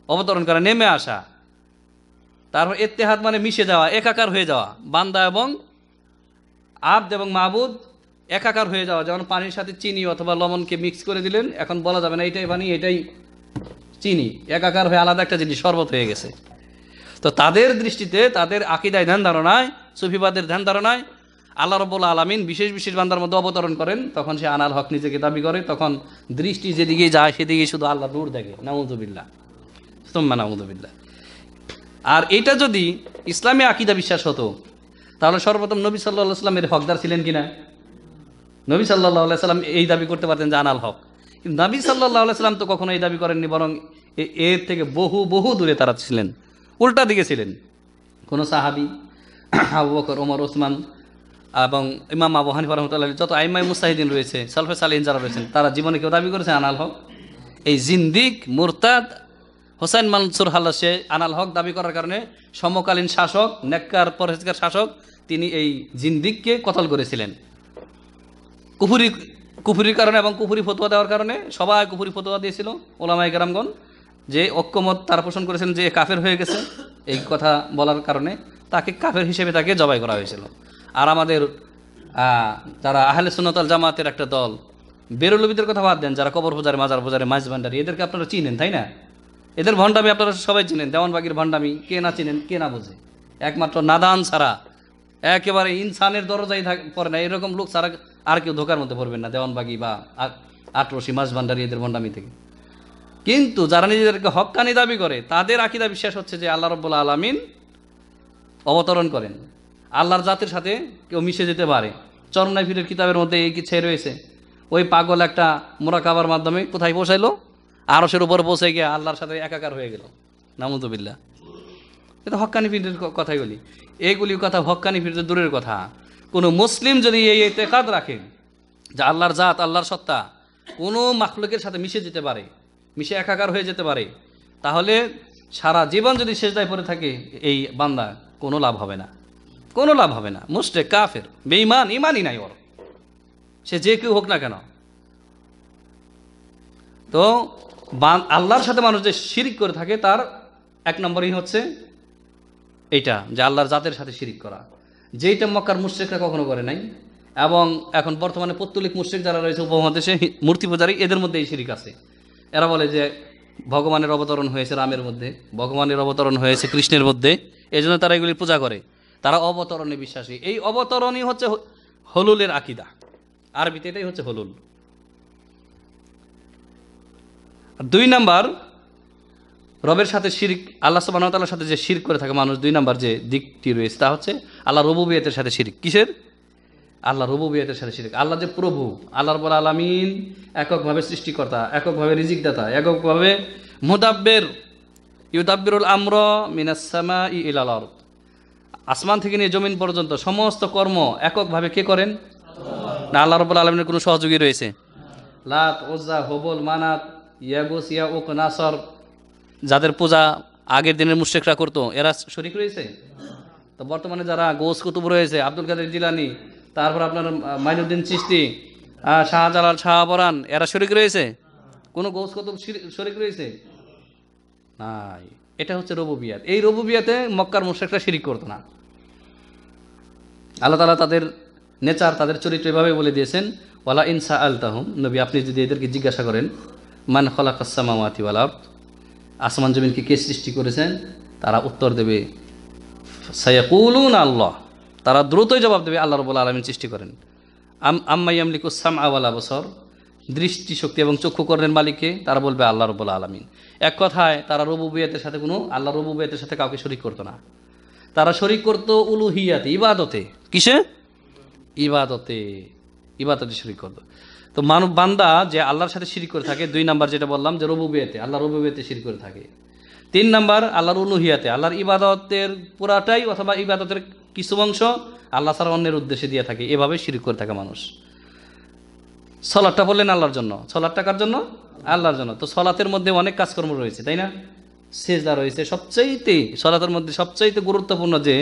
অবতরণ করা, নেমে আসা। তারপর ইত্তেহাদ মানে মিশে যাওয়া, একাকার হয়ে যাওয়া। বান্দা এবং আবদ এবং মাবুদ একাকার হয়ে যাওয়া। যেমন পানির সাথে চিনি অথবা লবণকে মিক্স করে দিলেন, এখন বলা যাবে না এটাই পানি এটাই চিনি, একাকার হয়ে আলাদা একটা জিনিস, শরবত হয়ে গেছে। তো তাদের দৃষ্টিতে, তাদের আকিদায়, ধ্যান ধারণায়, সুফিবাদের ধ্যান ধারণায় আল্লাহ রাব্বুল আলামিন বিশেষ বিশেষ বান্দার মধ্যে অবতরণ করেন। তখন সে আনাল হক নিজেকে দাবি করে। তখন দৃষ্টি যেদিকে যায় সেদিকে শুধু আল্লাহ নূর দেখে। নাউযুবিল্লাহ, সুম্মা নাউযুবিল্লাহ। আর এটা যদি ইসলামী আকিদা বিশ্বাস হতো, তাহলে সর্বপ্রথম নবী সাল্লাল্লাহু আলাইহি ওয়াসাল্লাম এর হকদার ছিলেন কিনা? নবী সাল্লাল্লাহু আলাইহি ওয়াসাল্লাম এই দাবি করতে পারতেন যে আনাল হক। কিন্তু নবী সাল্লাল্লাহু আলাইহি ওয়াসাল্লাম তো কখনো এই দাবি করেননি, বরং এর থেকে বহু বহু দূরে তারা ছিলেন, উল্টা দিকে ছিলেন। কোনো সাহাবী, আবু বকর, ওমর, ওসমান এবং ইমাম আবু হানিফা রাহমাতুল্লাহ, যত আইমায়ে মুজতাহিদিন রয়েছে, সালফে সালেহিন যারা রয়েছেন, তারা জীবনে কেউ দাবি করেছে আনাল হক? এই জিন্দিক মুরতাদ হুসাইন মানসুর হাল্লাজ সে আনাল হক দাবি করার কারণে সমকালীন শাসক, নেককার পরহেজগার শাসক তিনি এই জিন্দিককে কতল করেছিলেন কুফুরির কারণে এবং কুফুরি ফতোয়া দেওয়ার কারণে। সবাই কুফুরি ফতোয়া দিয়েছিল ওলামায়ে কেরামগণ, যে ঐক্যমত তারা পোষণ করেছিলেন যে কাফের হয়ে গেছে। এই কথা বলার কারণে তাকে কাফের হিসেবে তাকে জবাই করা হয়েছিল। আর আমাদের যারা আহলে সুন্নাত ওয়াল জামাতের একটা দল, বেরলবিদের কথা বাদ দেন, যারা কবর পূজারে, মাজার পূজারে, মাঝ ভান্ডারি, এদেরকে আপনারা চিনেন তাই না? এদের ভণ্ডামি আপনারা সবাই চিনেন। দেওয়ানবাগির ভণ্ডামি কে না চিনেন, কে না বোঝে? একমাত্র নাদান ছাড়া, একেবারে ইনসানের দরজায় পড়ে না এরকম লোক ছাড়া আর কেউ ধোকার মধ্যে পড়বেন না দেওয়ানবাগি বা আটরশি, মাঝ ভান্ডারি এদের ভণ্ডামি থেকে। কিন্তু যারা নিজেদেরকে হক্কানি দাবি করে, তাদের আকীদা বিশ্বাস হচ্ছে যে আল্লাহ রাব্বুল আলামিন অবতরণ করেন, আল্লাহর জাতের সাথে কেউ মিশে যেতে পারে। চরমনাই পীরের কিতাবের মধ্যে এই কিছু রয়েছে। ওই পাগল একটা মুরাকাবার মাধ্যমে কোথায় পৌঁছাইলো? আরশের উপর পৌঁছে গিয়ে আল্লাহর সাথে একাকার হয়ে গেল। নাউযুবিল্লাহ। এটা হক্কানি পীরের কথাই বলি। এইগুলি কথা হক্কানি পীরের দূরের কথা। কোনো মুসলিম যদি এই ইতিকাদ রাখে যে আল্লাহর জাত, আল্লাহর সত্তা কোনো মাখলুকের সাথে মিশে যেতে পারে, মিশে একাকার হয়ে যেতে পারে, তাহলে সারা জীবন যদি সেজদায় পড়ে থাকে এই বান্দা, কোনো লাভ হবে না, কোনো লাভ হবে না। মুশরিক, কাফের, বেঈমান, ইমানই নাই ওর, সে যে কেউ হোক না কেন। তো আল্লাহর সাথে মানুষ যে শিরিক করে থাকে তার এক নম্বরই হচ্ছে এইটা, যে আল্লাহর জাতের সাথে শিরিক করা, যেইটা মক্কার মুশরিকরা কখনো করে নাই। এবং এখন বর্তমানে পৌত্তলিক মুশরিক যারা রয়েছে উপমহাদেশে, মূর্তি পূজারী, এদের মধ্যে এই শিরিক আছে। এরা বলে যে ভগবানের অবতরণ হয়েছে রামের মধ্যে, ভগবানের অবতরণ হয়েছে কৃষ্ণের মধ্যে, এই জন্য তারা এগুলি পূজা করে। তারা অবতরণে বিশ্বাসী। এই অবতরণই হচ্ছে হলুলের আকীদা। আরবিতে এটাই হচ্ছে হলুল। দুই নাম্বার, রবের সাথে শিরক, আল্লাহ সুবহানাহু ওয়া তাআলার সাথে যে শিরক করে থাকে মানুষ, দুই নাম্বার যে দিকটি রয়েছে তা হচ্ছে আল্লাহ রুবুবিয়তের সাথে শিরক। কিসের? আল্লাহ রুবুবিয়তের সাথে শিরক। আল্লাহ যে প্রভু, আল্লাহ রাব্বুল আলামিন এককভাবে সৃষ্টিকর্তা, এককভাবে রিজিকদাতা, এককভাবে মুদাব্বির, ইউদাব্বিরুল আমর মিনাস সামাই ইলাল আরদ, আসমান থেকে নিয়ে জমিন পর্যন্ত সমস্ত কর্ম এককভাবে কে করেন? না আল্লাহ রাব্বুল আলামিনের কোনো সহযোগী রয়েছে? লাত, উজ্জা, হুবল, মানাত, ইয়াগুস, ইয়াউক, নাসর, যাদের পূজা আগের দিনের মুশরিকরা করতো, এরা শরীক রয়েছে? তো বর্তমানে যারা গৌস কুতুব রয়েছে, আব্দুল কাদের জিলানী, তারপর আপনার মাইনুদ্দিন চিশতি, শাহজালাল, শাহপরান, এরা শরীক রয়েছে? কোনো গৌস কুতুব শরীক রয়েছে? নাই। এটা হচ্ছে রুবুবিয়াত। এই রুবুবিয়াতে মক্কার মুশরিকরা শিরিক করতো না। আল্লাহ তাআলা তাদের নেচার, তাদের চরিত্র এভাবে বলে দিয়েছেন, ওয়ালা ইন সাআলতাহুম, নবী আপনি যদি এদেরকে জিজ্ঞাসা করেন, মান খালাকাস সামাওয়াতি ওয়াল আরদ, আসমান জমিনকে কে সৃষ্টি করেছেন, তারা উত্তর দেবে সায়াকুলুন আল্লাহ, তারা দ্রুতই জবাব দেবে আল্লাহ রাব্বুল আলামিন সৃষ্টি করেন। আম্মা ইয়ামলিকুস সামআ ওয়াল আবসার, দৃষ্টি শক্তি এবং চক্ষুকর্ণের মালিককে, তারা বলবে আল্লাহ রাব্বুল আলামিন। এক কথায় তারা রুবুবিয়তের সাথে আল্লাহ রুবুবিয়তের সাথে কাউকে শরীক করতো না। তারা শরীক করতো উলুহিয়াতে, ইবাদতে। কিসে? ইবাদতে, ইবাদতে শরীক করতো। তো মানব বান্দা যে আল্লাহর সাথে শিরিক করে থাকে, দুই নাম্বার যেটা বললাম যে রুবুবিয়তে, আল্লাহ রুবুবিয়তে শিরিক করে থাকে। তিন নাম্বার আল্লাহর উলুহিয়াতে, আল্লাহর ইবাদতের পুরাটাই অথবা ইবাদতের কিছু অংশ আল্লাহ ছাড়া অন্যের উদ্দেশ্যে দিয়ে থাকে, এভাবে শিরিক করে থাকে মানুষ। সলাতটা বললেন আল্লাহর জন্য, সলাতটা কার জন্য? আল্লাহর জন্য। তো সলাতের মধ্যে অনেক কাজকর্ম রয়েছে তাই না? সেজদা রয়েছে। সবচাইতে সলাতের মধ্যে সবচাইতে গুরুত্বপূর্ণ যে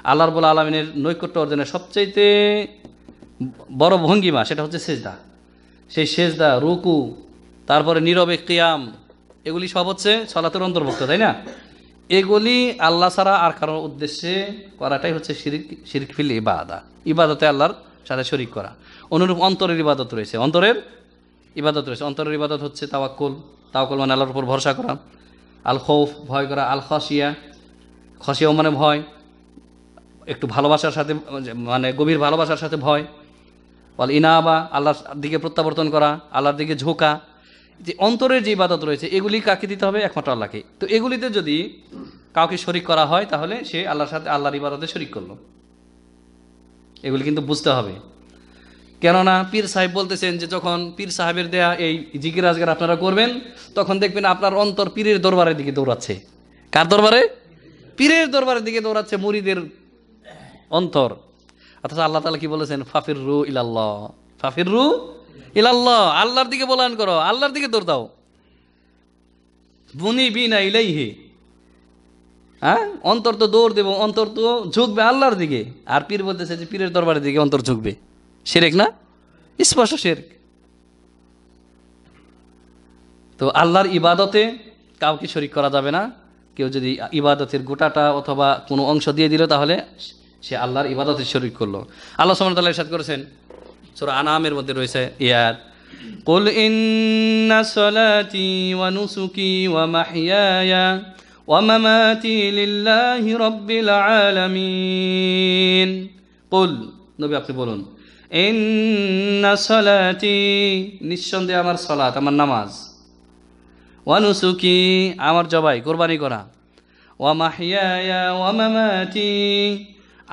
আল্লাহ রাব্বুল আলামিনের নৈকট্য অর্জনের সবচাইতে বড় ভঙ্গিমা, সেটা হচ্ছে সেজদা। সেই সেজদা, রুকু, তারপরে নীরবে কিয়াম, এগুলি সব হচ্ছে সলাতের অন্তর্ভুক্ত তাই না? এগুলি আল্লাহ ছাড়া আর কারোর উদ্দেশ্যে করাটাই হচ্ছে শিরিক, শিরিক ফিল ইবাদা, ইবাদতে আল্লাহর সাথে শরীক করা। অনুরূপ অন্তরের ইবাদত রয়েছে, অন্তরের ইবাদত রয়েছে। অন্তরের ইবাদত হচ্ছে তাওয়াক্কুল, তাওয়াক্কুল মানে আল্লাহর উপর ভরসা করা। আল খৌফ, ভয় করা। আল খাশিয়া, খাশিয়াও মানে ভয়, একটু ভালোবাসার সাথে, মানে গভীর ভালোবাসার সাথে ভয়। ওয়াল ইনাবা, আল্লাহর দিকে প্রত্যাবর্তন করা, আল্লাহর দিকে ঝোঁকা। যে অন্তরের যে ইবাদত রয়েছে এগুলি কাকে দিতে হবে? একমাত্র আল্লাহকে। তো এগুলিতে যদি কাউকে শরীক করা হয় তাহলে সে আল্লাহর সাথে আল্লাহর ইবাদতে শরীক করলো। এগুলি কিন্তু বুঝতে হবে। কেননা পীর সাহেব বলতেছেন যে যখন পীর সাহেবের দেয়া এই জিকির আজগার আপনারা করবেন, তখন দেখবেন আপনার অন্তর পীরের দরবারের দিকে দৌড়াচ্ছে। কার দরবারে? পীরের দরবারের দিকে দৌড়াচ্ছে মুরিদের অন্তর। অথচ আল্লাহ তাআলা কি বলেছেন? ফাফিররু ইলাল্লাহ, ফাফিররু ইলাল্লাহ, আল্লাহর দিকে বলান করো, আল্লাহর দিকে দৌড় দাও। মুনিবিনা ইলাইহি, হ্যাঁ, অন্তর তো দৌড় দেবো, অন্তর তো ঝুঁকবে আল্লাহর দিকে। আর পীর বলতেছে যে পীরের দরবারের দিকে অন্তর ঝুঁকবে। শিরক না? স্পষ্ট শিরক। তো আল্লাহর ইবাদতে কাউকে শরীক করা যাবে না। কেউ যদি ইবাদতের গোটাটা অথবা কোনো অংশ দিয়ে দিল তাহলে সে আল্লাহর ইবাদতে শরীক করলো। আল্লাহ সুবহানাহু ওয়া তাআলা ইরশাদ করেছেন সূরা আনআমের মধ্যে রয়েছে ইয়াত, কুল ইন্না সলাতি ওয়া নুসুকি ওয়া মাহইয়ায়া ওয়া মামাতি লিল্লাহি রাব্বিল আলামিন। কুল, নবী আপনি বলুন, ইন্না সলাতি, নিঃসন্দেহে আমার সালাত, আমার নামাজ, ওয়া নুসুকি, আমার জবাই কোরবানি করা, ওয়া মাহইয়ায়া ওয়া মামাতি,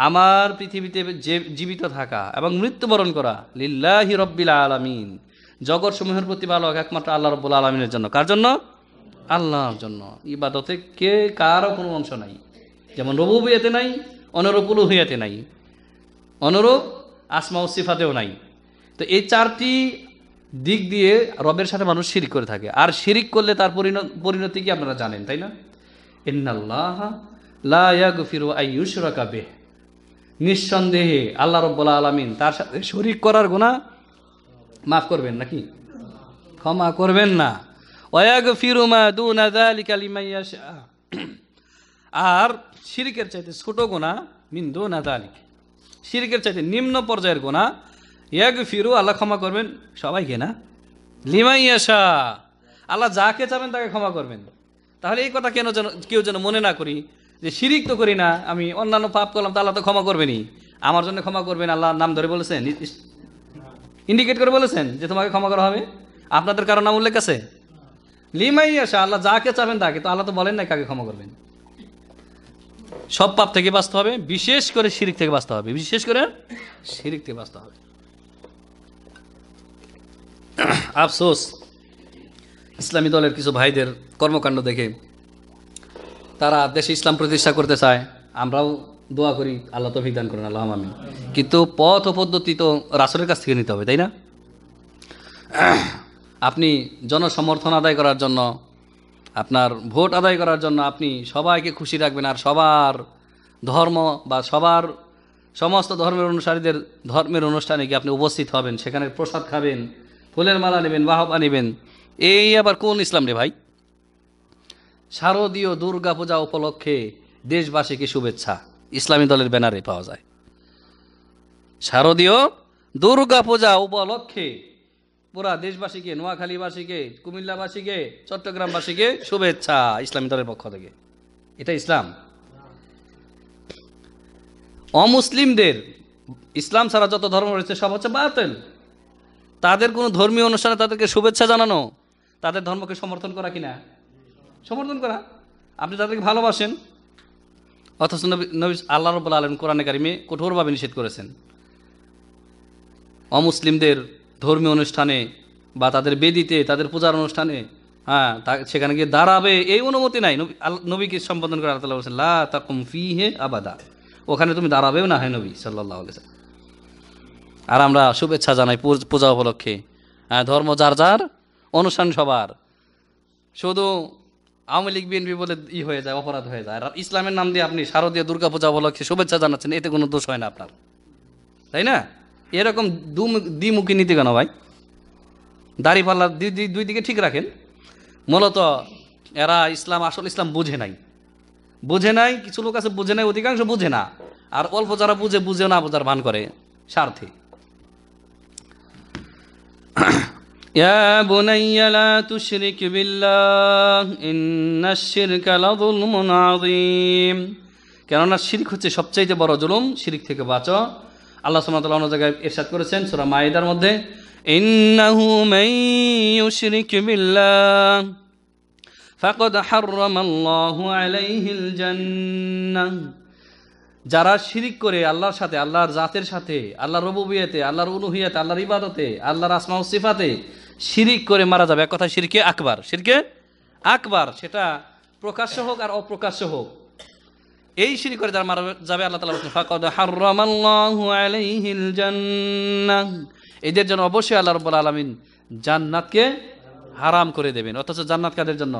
আমার পৃথিবীতে জীবিত থাকা এবং মৃত্যুবরণ করা, লিল্লাহি রাব্বিল আলামিন, জগৎসমূহের প্রতিপালক একমাত্র আল্লাহ রাব্বুল আলামিনের জন্য। কার জন্য? আল্লাহর জন্য। ইবাদতে কে কারও কোনো অংশ নাই। যেমন রুবুবিয়্যাতে নাই, অনুরূপ উলুহিয়্যাতে নাই, অনুরূপ আসমা ও সিফাতেও নাই। তো এই চারটি দিক দিয়ে রবের সাথে মানুষ শিরিক করে থাকে। আর শিরিক করলে তার পরিণতি কি আপনারা জানেন, তাই না? ইন্নাল্লাহা লা ইয়াগফিরু আন ইউশরাকা বিহি, নিঃসন্দেহে আল্লাহ রাব্বুল আলামিন তার সাথে শরীক করার গুনাহ মাফ করবেন নাকি? ক্ষমা করবেন না। ওয়া ইয়াগফিরু মা দুনা যালিকা লিমান ইয়াশা, আর শিরকের চাইতে ছোট গুনাহ, মিন দুনা যালিক, শিরকের চাইতে নিম্ন পর্যায়ের গুনাহ ইয়াগফিরু, আল্লাহ ক্ষমা করবেন সবাইকে না, লিমান ইয়াশা, আল্লাহ যাকে চাবেন তাকে ক্ষমা করবেন। তাহলে এই কথা কেউ যেন মনে না করি যে শিরিক তো করি না, আমি অন্যান্য পাপ করলাম তো আল্লাহ তো ক্ষমা করবেনই, আমার জন্য ক্ষমা করবেন। আল্লাহর নাম ধরে বলেছেন, ইন্ডিকেট করে বলেছেন যে তোমাকে ক্ষমা করা হবে। আপনাদের কারো নাম উল্লেখ আছে? লিমান ইয়াশা, আল্লাহ যাকে চাবেন তাকে। তো আল্লাহ তো বলেন না কাকে ক্ষমা করবেন। সব পাপ থেকে বাঁচতে হবে, বিশেষ করে শিরিক থেকে বাঁচতে হবে, বিশেষ করে শিরিক থেকে বাঁচতে হবে। আফসোস, ইসলামী দলের কিছু ভাইদের কর্মকাণ্ড দেখে তারা দেশে ইসলাম প্রতিষ্ঠা করতে চায়। আমরাও দোয়া করি আল্লাহ তৌফিক দান করেন, আল্লাহ আমিন। কিন্তু পথ ও পদ্ধতি তো রাসূলের কাছ থেকে নিতে হবে, তাই না? আপনি জনসমর্থন আদায় করার জন্য, আপনার ভোট আদায় করার জন্য আপনি সবাইকে খুশি রাখবেন, আর সবার ধর্ম বা সবার সমস্ত ধর্মের অনুসারীদের ধর্মের অনুষ্ঠানে গিয়ে আপনি উপস্থিত হবেন, সেখানে প্রসাদ খাবেন, ফুলের মালা নেবেন, বাহবা নেবেন। এই আবার কোন ইসলাম রে ভাই? শারদীয় দুর্গা পূজা উপলক্ষে দেশবাসীকে শুভেচ্ছা, ইসলামী দলের ব্যানারে পাওয়া যায়। শারদীয় দুর্গা পূজা উপলক্ষে পুরা দেশবাসীকে, নোয়াখালীবাসীকে, কুমিল্লাবাসীকে, চট্টগ্রামবাসীকে শুভেচ্ছা ইসলামী দলের পক্ষ থেকে। এটা ইসলাম? অমুসলিমদের, ইসলাম ছাড়া যত ধর্ম রয়েছে সব হচ্ছে বাতিল। তাদের কোনো ধর্মীয় অনুষ্ঠানে তাদেরকে শুভেচ্ছা জানানো, তাদের ধর্মকে সমর্থন করা কিনা? সমর্থন করা। আপনি তাদেরকে ভালোবাসেন, অথচ নবী আল্লাহ রাব্বুল আলামিন কোরআনে কারিমে কঠোরভাবে নিষেধ করেছেন অমুসলিমদের ধর্মীয় অনুষ্ঠানে বা তাদের বেদিতে, তাদের পূজার অনুষ্ঠানে সেখানে গিয়ে দাঁড়াবে এই অনুমতি নাই। নবীকে সম্বোধন করে আল্লাহ তাআলা বলেছেন লা তাকুম ফিহি আবাদা, ওখানে তুমি দাঁড়াবেও না, হে নবী সাল্লাল্লাহু আলাইহি ওয়াসাল্লাম। আর আমরা শুভেচ্ছা জানাই পূজা উপলক্ষে। ধর্ম যার যার, অনুষ্ঠান সবার। শুধু আওয়ামী লীগ বিএনপি বলে হয়ে যায়, অপরাধ হয়ে যায়। আর ইসলামের নাম দিয়ে আপনি শারদীয় দুর্গা পূজা উপলক্ষে শুভেচ্ছা জানাচ্ছেন, এতে কোনো দোষ হয় না আপনার, তাই না? এরকম দ্বিমুখী নীতি কেন ভাই? দাড়িপাল্লা দুই দিকে ঠিক রাখেন। মূলত এরা আসল ইসলাম বুঝে নাই। কিছু লোক আছে বুঝে নাই, অধিকাংশ বুঝে না। আর অল্প যারা বুঝেও না বোঝার ভান করে স্বার্থে। ইয়া বুনাইয়া লা তুশরিক বিল্লাহ ইন্নাশ শিরকা লাযুলমুন আযীম। কেননা শিরক হচ্ছে সবচাইতে বড় জুলুম, শিরক থেকে বাঁচো। আল্লাহ সুবহানাহু ওয়া তাআলা অন্য জায়গায় ইরশাদ করেছেন সূরা মাইদার মধ্যে, ইন্নাহু মান ইউশরিক বিল্লাহ ফাকাদ হাররামাল্লাহু আলাইহিল জান্নাহ। যারা শিরিক করে আল্লাহর সাথে, আল্লাহর জাতের সাথে, আল্লাহর রুবুবিয়্যাতে, আল্লাহর উলুহিয়্যাতে, আল্লাহর ইবাদতে, আল্লাহর আসমা ও সিফাতে শিরিক করে মারা যাবে। এক কথা শিরকে আকবার, সেটা প্রকাশ্য হোক আর অপ্রকাশ্য হোক, এই শিরিক করে যারা মারা যাবে আল্লাহ তাআলা বলেন ফাকাদ হাররামাল্লাহু আলাইহিল জান্নাহ, এদের জন্য অবশ্যই আল্লাহ রাব্বুল আলামিন জান্নাতকে হারাম করে দেবেন। অথচ জান্নাত কাদের জন্য?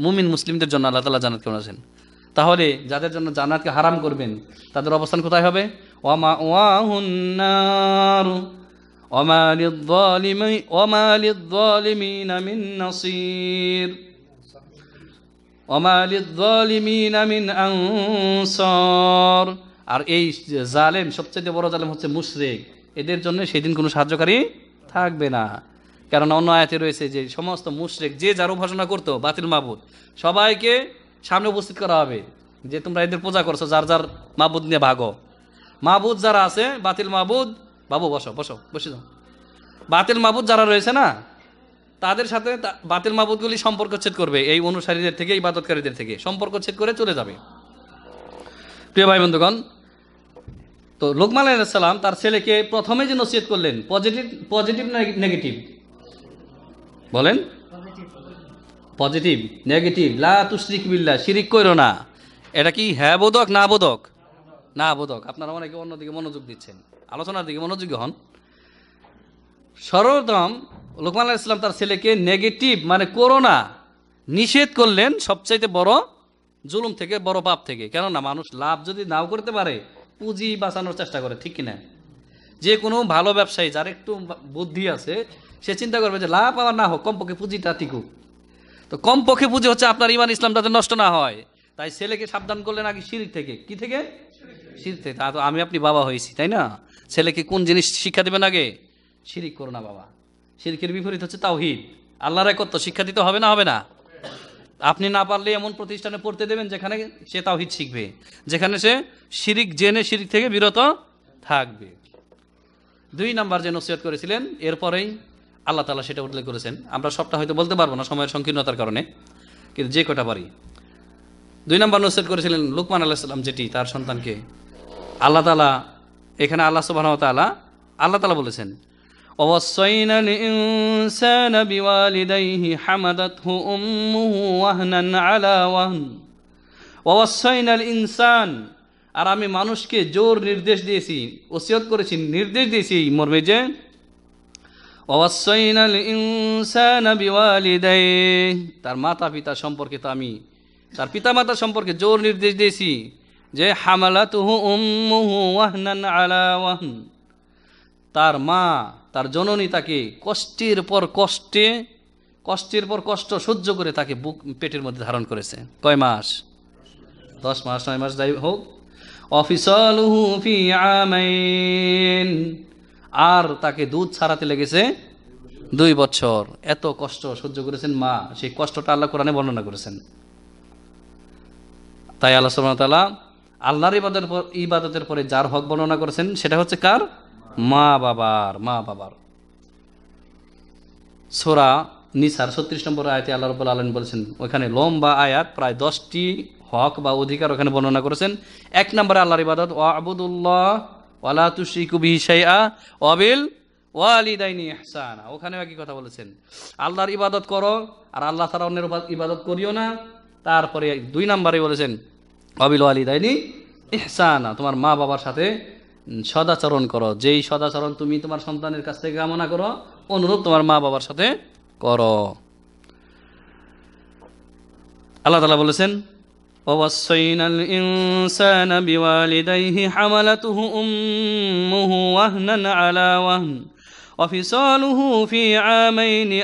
মুমিন মুসলিমদের জন্য আল্লাহ তাআলা জান্নাত করেছেন। তাহলে যাদের জন্য জান্নাতকে হারাম করবেন তাদের অবস্থান কোথায় হবে? ওয়ামা ওয়াহুন্নার ওয়ামা লিয-যালিমিনা মিন নাসির ওয়ামা লিয-যালিমিনা মিন আনসার। আর এই জালেম, সবচেয়ে বড় জালেম হচ্ছে মুশরিক, এদের জন্য সেদিন কোনো সাহায্যকারী থাকবে না। কারণ অন্য আয়াতে রয়েছে যে সমস্ত মুশরিক যে যার উপাসনা করতো বাতিল মাবুদ, সবাইকে সামনে উপস্থিত করা হবে যে তোমরা এদের পূজা করছো, যার যার মাবুদ নিয়ে ভাগো। মাবুদ যারা আছে বাতিল মাবুদ, বাবু বসো বসো বসে যাও, বাতিল মাবুদ যারা রয়েছে না তাদের সাথে বাতিল মাবুদগুলি সম্পর্কচ্ছেদ করবে, এই অনুসারীদের থেকে, ইবাদতকারীদের থেকে সম্পর্কচ্ছেদ করে চলে যাবে। প্রিয় ভাই বন্ধুগণ, তো লোকমান আলাইহিস সালাম তার ছেলেকে প্রথমে যে নসিহত করলেন, পজিটিভ না নেগেটিভ বলেন? পজিটিভ। নেগেটিভ, লা তুশরিক বিল্লাহ, শিরিক কইরো না। এটা কি হ্যাঁ বোধক না বোধক? না বোধক। আপনারা অনেকে অন্যদিকে মনোযোগ দিচ্ছেন, আলোচনার দিকে মনোযোগী হন। সর্বপ্রথম লোকমান আলাইহিস সালাম তার ছেলেকে নেগেটিভ মানে করোনা নিষেধ করলেন সবচাইতে বড় জুলুম থেকে, বড় পাপ থেকে। কেননা মানুষ লাভ যদি নাও করতে পারে পুঁজি বাঁচানোর চেষ্টা করে, ঠিক কিনা? যে কোনো ভালো ব্যবসায়ী যার একটু বুদ্ধি আছে সে চিন্তা করবে যে লাভ আমার না হোক, কমপক্ষে পুঁজিটা টিকুক। তো কমপক্ষে পুঁজি হচ্ছে আপনার ঈমান ইসলাম যাতে নষ্ট না হয়, তাই ছেলেকে সাবধান করলেন আগে শিরক থেকে। কি থেকে? শিরক থেকে। তা তো আমি আপনি বাবা হয়েছি, তাই না? ছেলেকে কোন জিনিস শিক্ষা দেবেন আগে? শিরিক করো না বাবা। শিরকের বিপরীত হচ্ছে তাওহীদ, আল্লাহর একত্ব শিক্ষা দিতে হবে না? হবে না? আপনি না পারলে এমন প্রতিষ্ঠানে পড়তে দেবেন যেখানে সে তাওহীদ শিখবে, যেখানে সে শিরিক জেনে শিরিক থেকে বিরত থাকবে। 2 নাম্বার যে নসিহত করেছিলেন, এরপরেই আল্লাহ তাআলা সেটা উল্লেখ করেছেন। আমরা সবটা হয়তো বলতে পারবো না সময়ের সংকীর্ণতার কারণে, কিন্তু যে কটা পারি। 2 নাম্বার নসিহত করেছিলেন লুকমান আলাইহিস সালাম, যেটি তার সন্তানকে আল্লাহ তাআলা, এখানে আল্লাহ সুবহানাহু ওয়া তাআলা, আল্লাহ তাআলা বলেছেন وَوَصَّيْنَا الْإِنسَانَ بِوَالِدَيْهِ حَمَلَتْهُ أُمُّهُ وَهْنًا عَلَى وَهْنٍ وَوَصَّيْنَا الْإِنسَانَ। আর আমি মানুষকে জোর নির্দেশ দিয়েছি, ওসিয়ত করেছি, নির্দেশ দিয়েছি এই মর্মে যে وَوَصَّيْنَا الْإِنسَانَ بِوَالِدَيْهِ, তার মাতা পিতা সম্পর্কে তো আমি তার পিতা মাতা সম্পর্কে জোর নির্দেশ দিয়েছি যে হামালাতুহু উম্মুহু ওয়াহনান আলা ওয়াহন, তার মা, তার জননী তাকে কষ্টের পর কষ্ট সহ্য করে তাকে বুক পেটের মধ্যে ধারণ করেছে। কয় মাস? 10 মাস 9 মাস যাই হোক। অফিসালুহু ফি আমাইন, আর তাকে দুধ ছাড়াতে লেগেছে 2 বছর। এত কষ্ট সহ্য করেছেন মা, সেই কষ্টটা আল্লাহ কোরআনে বর্ণনা করেছেন। তাই আল্লাহ সুবহানাহু ওয়া তাআলা আল্লাহর ইবাদতের পরে যার হক বর্ণনা করেছেন সেটা হচ্ছে কার? মা বাবার। সূরা নিসার 36 নম্বর আয়াতে আল্লাহ রাব্বুল আলামিন বলেছেন, ওখানে লম্বা আয়াত, প্রায় 10টি হক বা অধিকার ওখানে বর্ণনা করেছেন। 1 নম্বরে আল্লাহর ইবাদত, ওয়াবুদুল্লাহ ওয়ালা তুশরিকু বিহি শাইআ ওয়াবিল ওয়ালিদাইনি ইহসানা। ওখানেও একই কথা বলেছেন, আল্লাহর ইবাদত করো আর আল্লাহ ছাড়া অন্যের ইবাদত করিও না। তারপরে 2 নম্বরে বলেছেন ওয়াবিল ওয়ালিদাইনি ইহসানা, তোমার মা বাবার সাথে সদাচরণ করো, যেই সদাচরণ তুমি তোমার সন্তানের কাছ থেকে কামনা করো অনুরূপ তোমার মা বাবার সাথে করো। আল্লাহ তাআলা বলেছেন ওয়াসাইনাল ইনসানা বিওয়ালিদাইহি হামালাতুহু উম্মুহু ওয়াহনান আলা ওয়াহন ওয়া ফিসালুহু ফি আমাইনি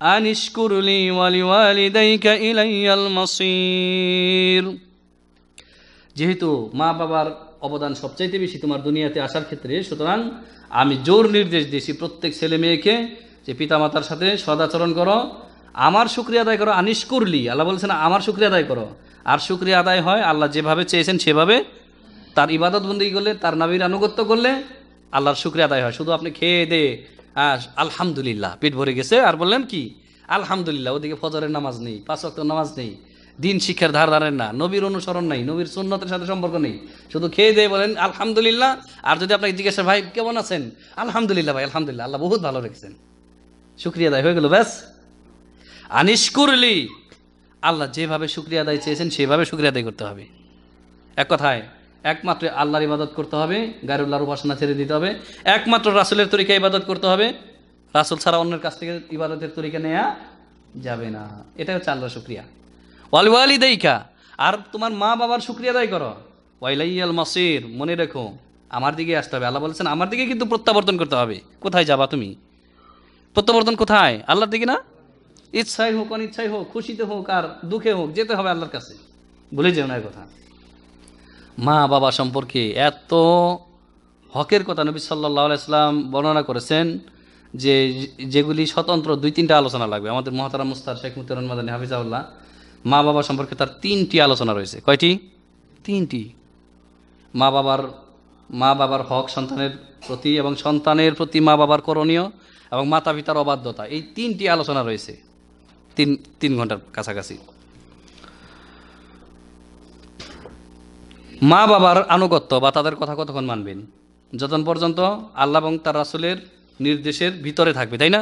আনিশকুরলি ওয়া লিওয়ালিদাইকা ইলাইয়াল মাসির। যেহেতু মা বাবার অবদান সবচাইতে বেশি তোমার দুনিয়াতে আসার ক্ষেত্রে, সুতরাং আমি জোর নির্দেশ দিয়েছি প্রত্যেক ছেলে মেয়েকে যে পিতামাতার সাথে সদাচরণ করো, আমার শুকরিয়া আদায় করো। আনিশকুরলি, আল্লাহ বলছেন আমার শুকরিয়া আদায় করো। আর শুকরিয়া আদায় হয় আল্লাহ যেভাবে চেয়েছেন সেভাবে, তার ইবাদত বন্দেগী করলে, তার নবীর আনুগত্য করলে আল্লাহর শুকরিয়া আদায় হয়। শুধু আপনি খেয়ে দে আলহামদুলিল্লাহ পেট ভরে গেছে আর বললেন কি আলহামদুলিল্লাহ, ওদিকে ফজরের নামাজ নেই, 5 ওয়াক্ত নামাজ নেই, দিন শিক্ষার ধার ধারেন না, নবীর অনুসরণ নাই, নবীর সুন্নতের সাথে সম্পর্ক নেই, শুধু খেয়ে দিয়ে বলেন আলহামদুলিল্লাহ। আর যদি আপনাকে জিজ্ঞাসা ভাই কেমন আছেন, আলহামদুলিল্লাহ ভাই আলহামদুলিল্লাহ, আল্লাহ বহুত ভালো রেখেছেন, শুকরিয়া আদায় হয়ে গেল, ব্যাস। আনিশকুরলি, আল্লাহ যেভাবে শুকরিয়া আদায় চেয়েছেন সেভাবে শুকরিয়া আদায় করতে হবে। এক কথায় একমাত্র আল্লাহর ইবাদত করতে হবে, গায়রুল্লাহর উপাসনা ছেড়ে দিতে হবে, একমাত্র রাসূলের তরিকা ইবাদত করতে হবে, রাসূল ছাড়া অন্যের কাছ থেকে ইবাদতের তরিকা নেওয়া যাবে না। এটা হচ্ছে আল্লাহর শুকরিয়া। ওয়াল ওয়ালিদাইকা, আর তোমার মা বাবার শুকরিয়া আদায় করো। ওয়াইলাইয়াল মাসির, মনে রেখো আমার দিকে আসতে হবে। আল্লাহ বলেছেন আমার দিকে কিন্তু প্রত্যাবর্তন করতে হবে। কোথায় যাবা তুমি? প্রত্যাবর্তন কোথায়? আল্লাহর দিকে না? ইচ্ছাই হোক অনিচ্ছাই হোক, খুশিতে হোক আর দুঃখে হোক, যেতে হবে আল্লাহর কাছে। ভুলে যেও না কথা। মা বাবা সম্পর্কে এত হকের কথা নবী সাল্লাল্লাহু আলাইহি সাল্লাম বর্ণনা করেছেন যে যেগুলি স্বতন্ত্র 2-3টা আলোচনা লাগবে। আমাদের মুহতারাম মুস্তার শেখ মুতিউর মাদানী হাফিজাহুল্লাহ মা বাবা সম্পর্কে তার 3টি আলোচনা রয়েছে। কয়টি? 3টি। মা বাবার হক সন্তানের প্রতি এবং সন্তানের প্রতি মা বাবার করণীয় এবং মাতা পিতার অবাধ্যতা, এই 3টি আলোচনা রয়েছে 3 ঘন্টার কাছাকাছি। মা বাবার আনুগত্য বা তাদের কথা কতক্ষণ মানবেন? যতক্ষণ পর্যন্ত আল্লাহ এবং তার রাসূলের নির্দেশের ভিতরে থাকবে, তাই না?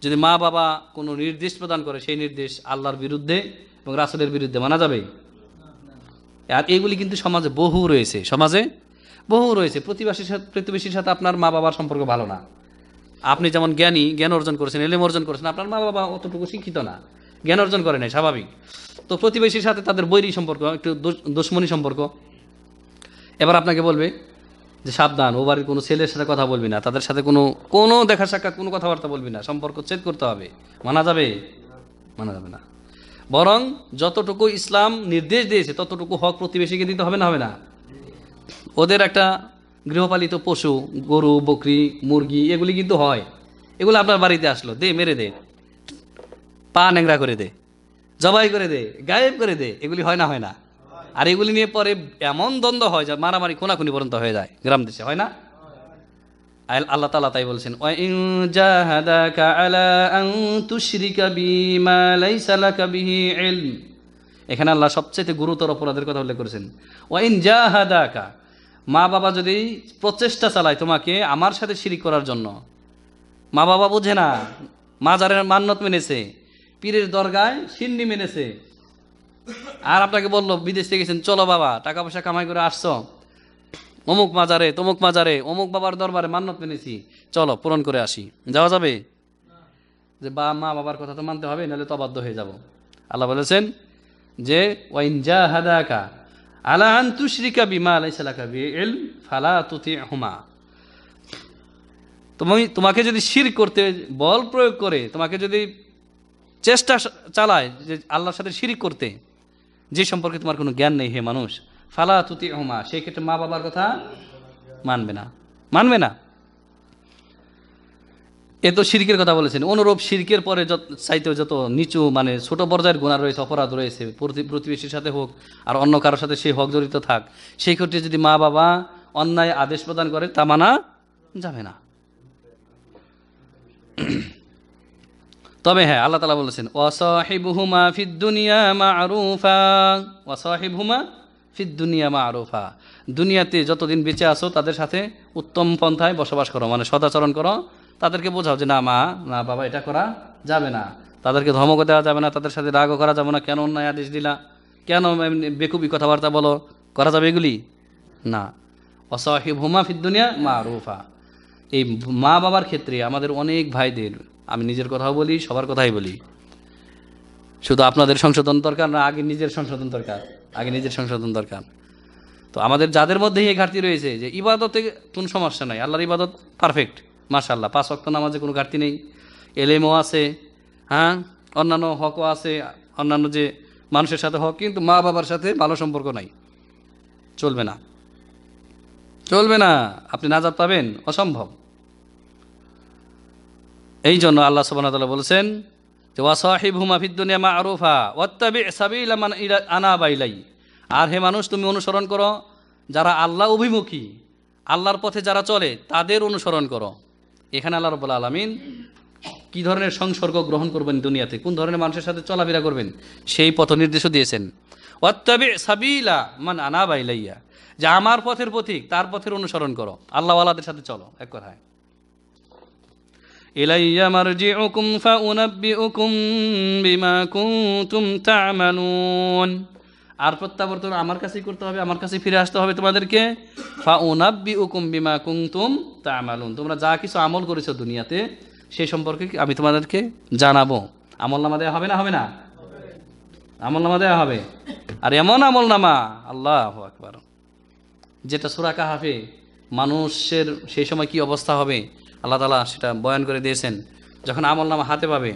যদি মা বাবা কোনো নির্দেশ প্রদান করে সেই নির্দেশ আল্লাহর বিরুদ্ধে এবং রাসূলের বিরুদ্ধে মানা যাবে? আর এগুলি কিন্তু সমাজে বহু রয়েছে, প্রতিবেশীর সাথে আপনার মা বাবার সম্পর্ক ভালো না। আপনি যেমন জ্ঞান অর্জন করেছেন, এলেম অর্জন করেছেন, আপনার মা বাবা অতটুকু শিক্ষিত না, জ্ঞান অর্জন করে নাই, স্বাভাবিক। তো প্রতিবেশীর সাথে তাদের বৈরী সম্পর্ক, একটু দুশ্মনী সম্পর্ক। এবার আপনাকে বলবে যে সাবধান, ও বাড়ির কোনো ছেলের সাথে কথা বলবি না, তাদের সাথে কোনো দেখা সাক্ষাৎ, কোনো কথাবার্তা বলবি না, সম্পর্ক ছেদ করতে হবে। মানা যাবে? মানা যাবে না। বরং যতটুকু ইসলাম নির্দেশ দিয়েছে ততটুকু হক প্রতিবেশীকে দিতে হবে না? হবে না? ওদের একটা গৃহপালিত পশু, গরু, বকরি, মুরগি, এগুলি কিন্তু হয়। এগুলো আপনার বাড়িতে আসলো, দে, মেরে দে, পা ন্যাংরা করে দে, জবাই করে দে, গায়েব করে দে, এগুলি হয় না? হয় না? আর এগুলি নিয়ে পরে এমন দ্বন্দ্ব হয় যা মারামারি খুনাখুনি পর্যন্ত হয়ে যায় গ্রাম দেশে, হয় না? আল্লাহ তাআলা তাই বলছেন, ওয়া ইন জাহাদাকা আলা আন তুশরিকা বিমা লাইসা লাকা বিহি ইলম। এখানে আল্লাহ সবচেয়ে গুরুতর অপরাধের কথা উল্লেখ করেছেন। ওয়া ইন জাহাদাকা, মা বাবা যদি প্রচেষ্টা চালায় তোমাকে আমার সাথে শিরিক করার জন্য। মা বাবা বোঝে না, মাজারের মান্নত মেনেছে, পীরের দরগায় সিন্নি মেনেছে, আর আপনাকে বললো বিদেশ থেকে গেছেন, চলো বাবা টাকা পয়সা কামাই করে আসছো, অমুক মাজারে তমুক মাজারে অমুক বাবার দরবারে মান্নত মেনেছি, চলো পূরণ করে আসি। যাওয়া যাবে? যে মা বাবার কথা তো মানতে হবে, নাহলে তো অবাধ্য হয়ে যাব। আল্লাহ বলেছেন যে ওয়াইন জাহাদাকা আলা আন তুশরিকা বিমা লাইসা লাকা বিহি ইলম ফালা তুতিহুমা। তোমাকে যদি শিরক করতে বল প্রয়োগ করে, তোমাকে যদি চেষ্টা চালায় যে আল্লাহর সাথে শিরিক করতে, যে সম্পর্কে তোমার কোনো জ্ঞান নেই, হে মানুষ, ফালা তুতিহুমা, সেই ক্ষেত্রে মা বাবার কথা মানবে না। এ তো শিরকের কথা বলেছেন। অনুরূপ শিরকের পরে চাইতেও যত নিচু মানে ছোট পর্যায়ের গুনাহ রয়েছে, অপরাধ রয়েছে, প্রতিবেশীর সাথে হোক আর অন্য কারোর সাথে সেই হক জড়িত থাক, সেই ক্ষেত্রে যদি মা বাবা অন্যায় আদেশ প্রদান করে তা মানা যাবে না। তবে হ্যাঁ, আল্লাহ তাআলা বলেছেন ওয়াসাহিবুহুমা ফিদ দুনিয়া মা'রুফা, দুনিয়াতে যতদিন বেঁচে আছো তাদের সাথে উত্তম পন্থায় বসবাস করো, মানে সদাচরণ করো। তাদেরকে বোঝাও যে না বাবা এটা করা যাবে না, তাদেরকে ধমকও দেওয়া যাবে না, তাদের সাথে রাগও করা যাবে না, কেন অন্যায় আদেশ দিলা, কেন বেকুবি কথাবার্তা বলো, করা যাবে এগুলি না। ওয়াসাহিবুহুমা ফিদ দুনিয়া মা'রুফা। এই মা বাবার ক্ষেত্রে আমাদের অনেক ভাইদের, আমি নিজের কথাও বলি, সবার কথাই বলি, শুধু আপনাদের সংশোধন দরকার না, আগে নিজের সংশোধন দরকার। তো আমাদের যাদের মধ্যে এই ঘাটতি রয়েছে যে ইবাদতে কোনো সমস্যা নাই, আল্লাহর ইবাদত পারফেক্ট, মাশাআল্লাহ, 5 ওয়াক্ত নামাজে কোনো ঘাটতি নেই, এলেমও আছে, হ্যাঁ, অন্যান্য হকও আছে, অন্যান্য যে মানুষের সাথে হক, কিন্তু মা বাবার সাথে ভালো সম্পর্ক নাই, চলবে না, আপনি নাজাত পাবেন অসম্ভব। এই জন্য আল্লাহ সুবহানাহু ওয়া তাআলা বলেছেন যে ওয়াসাহিবহুমা ফিদ দুনিয়া মা'রুফা ওয়াত্তাবি' সাবিলা মান আনাবা ইলাই। আর হে মানুষ, তুমি অনুসরণ করো যারা আল্লাহ অভিমুখী, আল্লাহর পথে যারা চলে তাদের অনুসরণ করো। এখানে আল্লাহ রাব্বুল আলামিন কি ধরনের সংসর্গ গ্রহণ করবেন দুনিয়াতে, কোন ধরনের মানুষের সাথে চলাফেরা করবেন, সেই পথ নির্দেশও দিয়েছেন। ওয়াত্তাবি' সাবিলা মান আনাবা ইলাইয়া, যে আমার পথের পথিক তার পথের অনুসরণ করো, আল্লাহওয়ালাদের সাথে চলো, এক কথায়। ইলাইয়া মারজিউকুম ফাউনাব্বিউকুম বিমা কুনতুম তা'মালুন। আর প্রত্যাবর্তন আমার কাছেই করতে হবে, আমার কাছে ফিরে আসতে হবে তোমাদেরকে। ফাউনাব্বিউকুম বিমা কুনতুম তা'মালুন, তোমরা যা কিছু আমল করেছো দুনিয়াতে সেই সম্পর্কে আমি তোমাদেরকে জানাবো। আমলনামা দেওয়া হবে না? হবে না? আমল নামা দেওয়া হবে। আর এমন আমল নামা, আল্লাহু আকবার, যেটা সূরা কাহাফে মানুষের সেই সময় কি অবস্থা হবে আল্লাহ তাআলা সেটা বয়ান করে দিয়েছেন। যখন আমল নামা হাতে পাবে,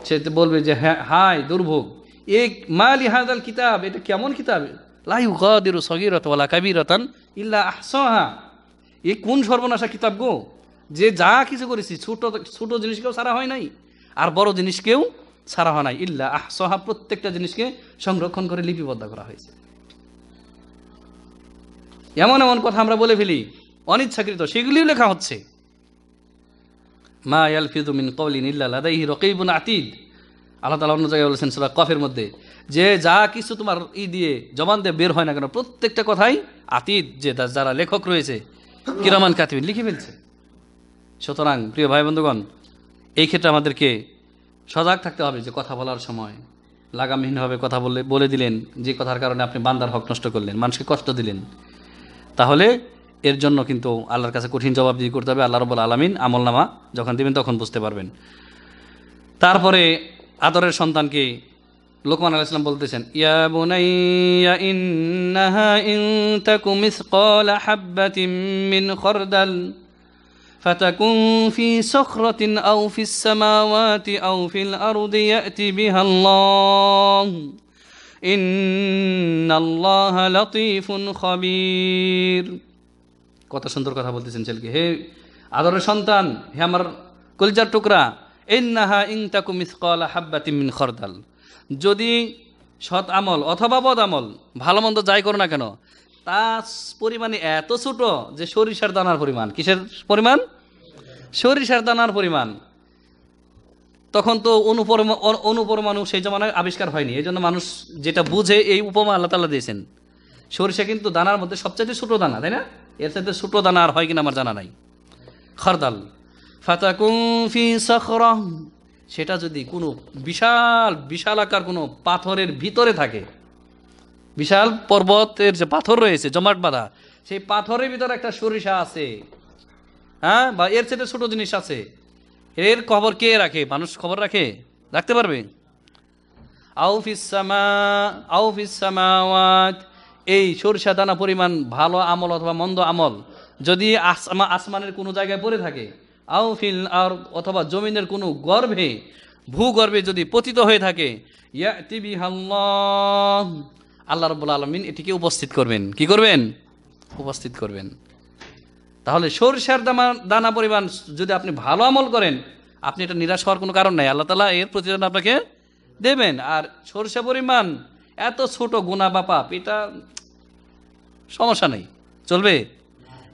সে বলবে যে হায় দুর্ভোগ, মালি হাদাল কিতাব, এটা কেমন কিতাব, লা ইউগাদিরু সগীরাতান ওয়ালা কাবীরাতান ইল্লা আহসাহা, এ কোন সর্বনাশা কিতাব গো, যে যা কিছু করেছি ছোট ছোট জিনিসকেও ছাড়া হয় নাই আর বড় জিনিসকেও ছাড়া হয় নাই, ইল্লা আহসাহা, প্রত্যেকটা জিনিসকে সংরক্ষণ করে লিপিবদ্ধ করা হয়েছে। এমন এমন কথা আমরা বলে ফেলি অনিচ্ছাকৃত, সেগুলিও লেখা হচ্ছে। মা ইয়ালফিযু মিন কাওলিন ইল্লা লাদাইহি রাকীবুন আতীদ, আল্লাহ তাআলা অন্য জায়গায় বলেছেন সূরা কফের মধ্যে, যে যা কিছু তোমার দিয়ে জবান দিয়ে বের হয় না কেন, প্রত্যেকটা কথাই আতীদ, যে যারা লেখক রয়েছে কিরামান কাতিবিন লিখে ফেলছে। সুতরাং প্রিয় ভাই বন্ধুগণ, এই ক্ষেত্রে আমাদেরকে সজাগ থাকতে হবে যে কথা বলার সময় লাগামহীনভাবে কথা বলে দিলেন, যে কথার কারণে আপনি বান্দার হক নষ্ট করলেন, মানুষকে কষ্ট দিলেন, তাহলে এর জন্য কিন্তু আল্লাহর কাছে কঠিন জবাবদিহি করতে হবে। আল্লাহ রাব্বুল আলামিন আমলনামা যখন দিবেন তখন বুঝতে পারবেন। তারপরে আদরের সন্তানকে লোকমান আলাইহিস সালাম বলতেছেন, ইয়া বুনাইয়া ইন্নাহা ইন তাকু মিসকালা হাববাতিন মিন খারদাল ফাতাকুন ফি সাখরাতিন আও ফিস সামাওয়াতি আও ফিল আরদি ইয়াতি বিহাল্লাহ ইন্নাল্লাহা লাতীফুন খাবীর। কত সুন্দর কথা বলতেছেন ছেলেকে, হে আদরের সন্তান, হে আমার কলিজার টুকরা, ইন্নাহা ইন তাকু মিসকালা হাববাতিন মিন খারদাল, যদি সৎ আমল অথবা বদ আমল, ভালো মন্দ যাই করো না কেন, তার পরিমাণে এত ছোট যে সরিষার দানার পরিমাণ। কিসের পরিমাণ? সরিষার দানার পরিমাণ। তখন তো অনুপরমাণু সেই জমানায় আবিষ্কার হয়নি, এই জন্য মানুষ যেটা বুঝে এই উপমা আল্লাহ তাআলা দিয়েছেন। সরিষা কিন্তু দানার মধ্যে সবচাইতে ছোট দানা, তাই না? এর চাইতে ছোট দানা আর হয় কিনা আমার জানা নাই। খারদাল ফাতাকুন ফি সাখরা, সেটা যদি কোনো বিশাল আকার কোনো পাথরের ভিতরে থাকে, বিশাল পর্বতের যে পাথর রয়েছে জমাট বাঁধা, সেই পাথরের ভিতরে একটা সরিষা আছে, হ্যাঁ, বা এর চেয়ে ছোট জিনিস আছে, এর খবর কে রাখে? মানুষ খবর রাখতে পারবে? আও ফিস সামাওয়াত, এই সরিষা দানা পরিমাণ ভালো আমল অথবা মন্দ আমল যদি আসমানের কোনো জায়গায় পড়ে থাকে, আও ফিল আরদ, অথবা জমিনের কোনো ভূগর্ভে যদি পতিত হয়ে থাকে, ইয়াতি বিহাল্লাহ, আল্লাহ রাব্বুল আলামিন এটিকে উপস্থিত করবেন। কি করবেন? উপস্থিত করবেন। তাহলে সরিষার দানা পরিমাণ যদি আপনি ভালো আমল করেন, আপনি এটা নিরাশ হওয়ার কোনো কারণ নাই, আল্লাহ তাআলা এর প্রতিদান আপনাকে দেবেন। আর সরিষা পরিমাণ এত ছোট গুনাহ বা পাপ, এটা সমস্যা নেই, চলবে।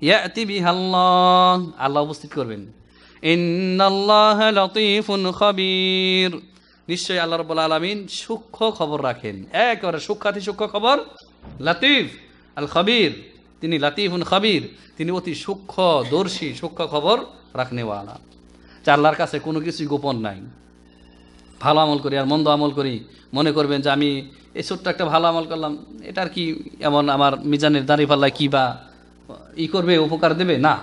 ইয়াতি বিহাল্লাহ, আল্লাহ উপস্থিত করবেন। ইন্নাল্লাহা লাতীফুন খাবীর, নিশ্চয়ই আল্লাহ রাব্বুল আলামিন সূক্ষ্ম খবর রাখেন, একেবারে সূক্ষ্মাতি সূক্ষ্ম খবর। লাতীফ আল খাবীর, তিনি লাতীফুন খাবীর, তিনি অতি সূক্ষ্মদর্শী, সূক্ষ্ম খবর রাখনেওয়ালা। আল্লাহর কাছে কোনো কিছুই গোপন নাই। ভালো আমল করি আর মন্দ আমল করি, মনে করবেন যে আমি এই ছোট্ট একটা ভালো আমল করলাম, এটার কি এমন আমার মিজানের দাঁড়িপাল্লায় কি বা করবে, উপকার দেবে? না,